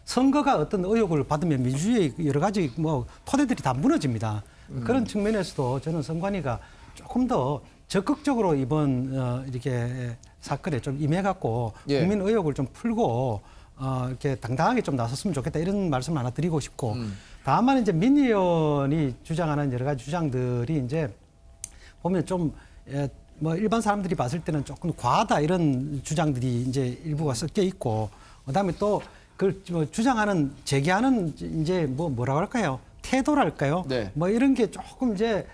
선거가 어떤 의혹을 받으면 민주주의 여러 가지 뭐 토대들이 다 무너집니다. 그런 측면에서도 저는 선관위가 조금 더 적극적으로 이번 이렇게 사건에 좀 임해갖고 예. 국민 의혹을 좀 풀고 이렇게 당당하게 좀 나섰으면 좋겠다, 이런 말씀 하나 드리고 싶고, 다만 이제 민 의원이 주장하는 여러 가지 주장들이 이제 보면 좀 뭐 일반 사람들이 봤을 때는 조금 과하다 이런 주장들이 이제 일부가 섞여 있고 그다음에 또 그 주장하는 제기하는 이제 뭐라고 할까요? 태도랄까요? 네. 뭐 이런 게 조금 이제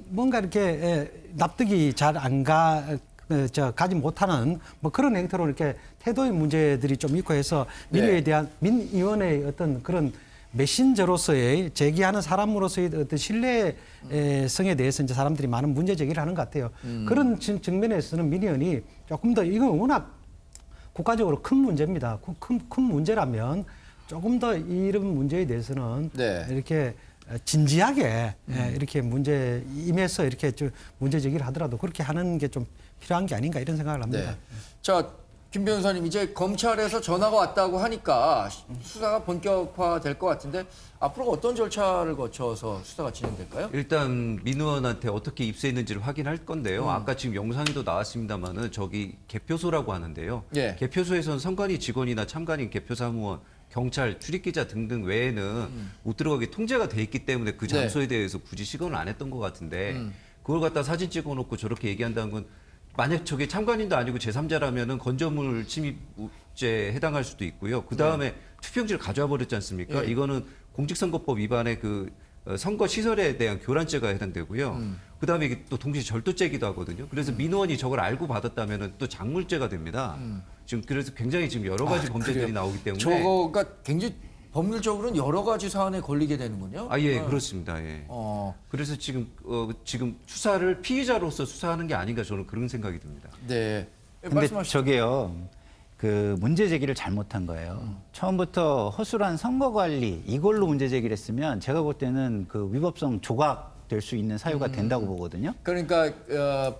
뭔가 이렇게 납득이 잘 안 가지 못하는 뭐 그런 행태로 이렇게 태도의 문제들이 좀 있고 해서 민의에 대한 민의원의 어떤 그런 메신저로서의 제기하는 사람으로서의 어떤 신뢰성에 대해서 이제 사람들이 많은 문제 제기를 하는 것 같아요. 그런 측면에서는 민의원이 조금 더 이건 워낙 국가적으로 큰 문제입니다. 큰 문제라면 조금 더 이런 문제에 대해서는 이렇게 진지하게 이렇게 문제 임해서 이렇게 좀 문제 제기를 하더라도 그렇게 하는 게 좀 필요한 게 아닌가 이런 생각을 합니다. 자, 김 변호사님 이제 검찰에서 전화가 왔다고 하니까 수사가 본격화될 것 같은데 앞으로 어떤 절차를 거쳐서 수사가 진행될까요? 일단 민의원한테 어떻게 입수했는지를 확인할 건데요. 아까 지금 영상에도 나왔습니다만은 저기 개표소라고 하는데요. 개표소에서는 선관위 직원이나 참관인, 개표사무원, 경찰, 출입기자 등등 외에는 못 들어가게 통제가 돼 있기 때문에 그 장소에 대해서 굳이 시건을 안 했던 것 같은데 그걸 갖다 사진 찍어놓고 저렇게 얘기한다는 건 만약 저게 참관인도 아니고 제3자라면은 건조물 침입죄에 해당할 수도 있고요. 그 다음에 투표용지를 가져와 버렸지 않습니까? 이거는 공직선거법 위반의 그 선거 시설에 대한 교란죄가 해당되고요. 그 다음에 이게 또 동시에 절도죄이기도 하거든요. 그래서 민의원이 저걸 알고 받았다면은 또 작물죄가 됩니다. 지금 그래서 굉장히 지금 여러 가지 범죄들이 나오기 때문에 저거가 굉장히 법률적으로는 여러 가지 사안에 걸리게 되는군요. 예, 그렇습니다. 예. 그래서 지금 수사를 피의자로서 수사하는 게 아닌가 저는 그런 생각이 듭니다. 네. 근데 저게요. 그 문제 제기를 잘못한 거예요. 처음부터 허술한 선거 관리 이걸로 문제 제기를 했으면 제가 볼 때는 그 위법성 조각될 수 있는 사유가 된다고 보거든요. 그러니까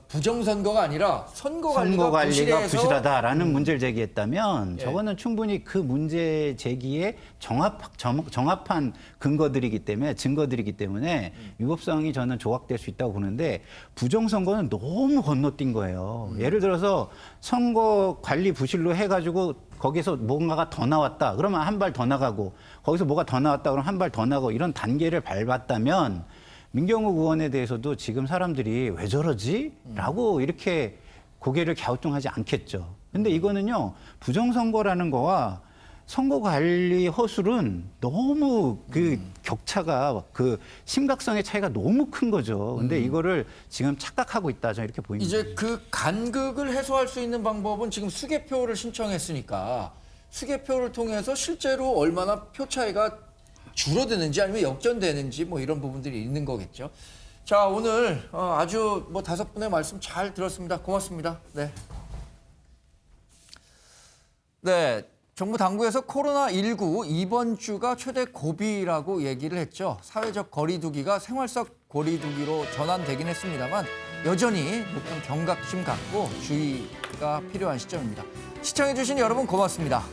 부정선거가 아니라 선거 관리가 부실하다라는 문제를 제기했다면 저거는 충분히 그 문제 제기에 정합한 근거들이기 때문에 증거들이기 때문에 위법성이 저는 조각될 수 있다고 보는데 부정선거는 너무 건너뛴 거예요. 예를 들어서 선거 관리 부실로 해가지고 거기서 뭔가가 더 나왔다 그러면 한 발 더 나가고 거기서 뭐가 더 나왔다 그러면 한 발 더 나가고 이런 단계를 밟았다면 민경욱 의원에 대해서도 지금 사람들이 왜 저러지? 라고 이렇게 고개를 갸우뚱하지 않겠죠. 근데 이거는요, 부정선거라는 거와 선거관리 허술은 너무 그 격차가 그 심각성의 차이가 너무 큰 거죠. 근데 이거를 지금 착각하고 있다. 저는 이렇게 보입니다. 이제 그 간극을 해소할 수 있는 방법은 지금 수개표를 신청했으니까 수개표를 통해서 실제로 얼마나 표 차이가 줄어드는지 아니면 역전되는지 뭐 이런 부분들이 있는 거겠죠. 자, 오늘 아주 뭐 5분의 말씀 잘 들었습니다. 고맙습니다. 네. 네. 정부 당국에서 코로나19 이번 주가 최대 고비라고 얘기를 했죠. 사회적 거리두기가 생활 속 거리두기로 전환되긴 했습니다만 여전히 높은 경각심 갖고 주의가 필요한 시점입니다. 시청해주신 여러분 고맙습니다.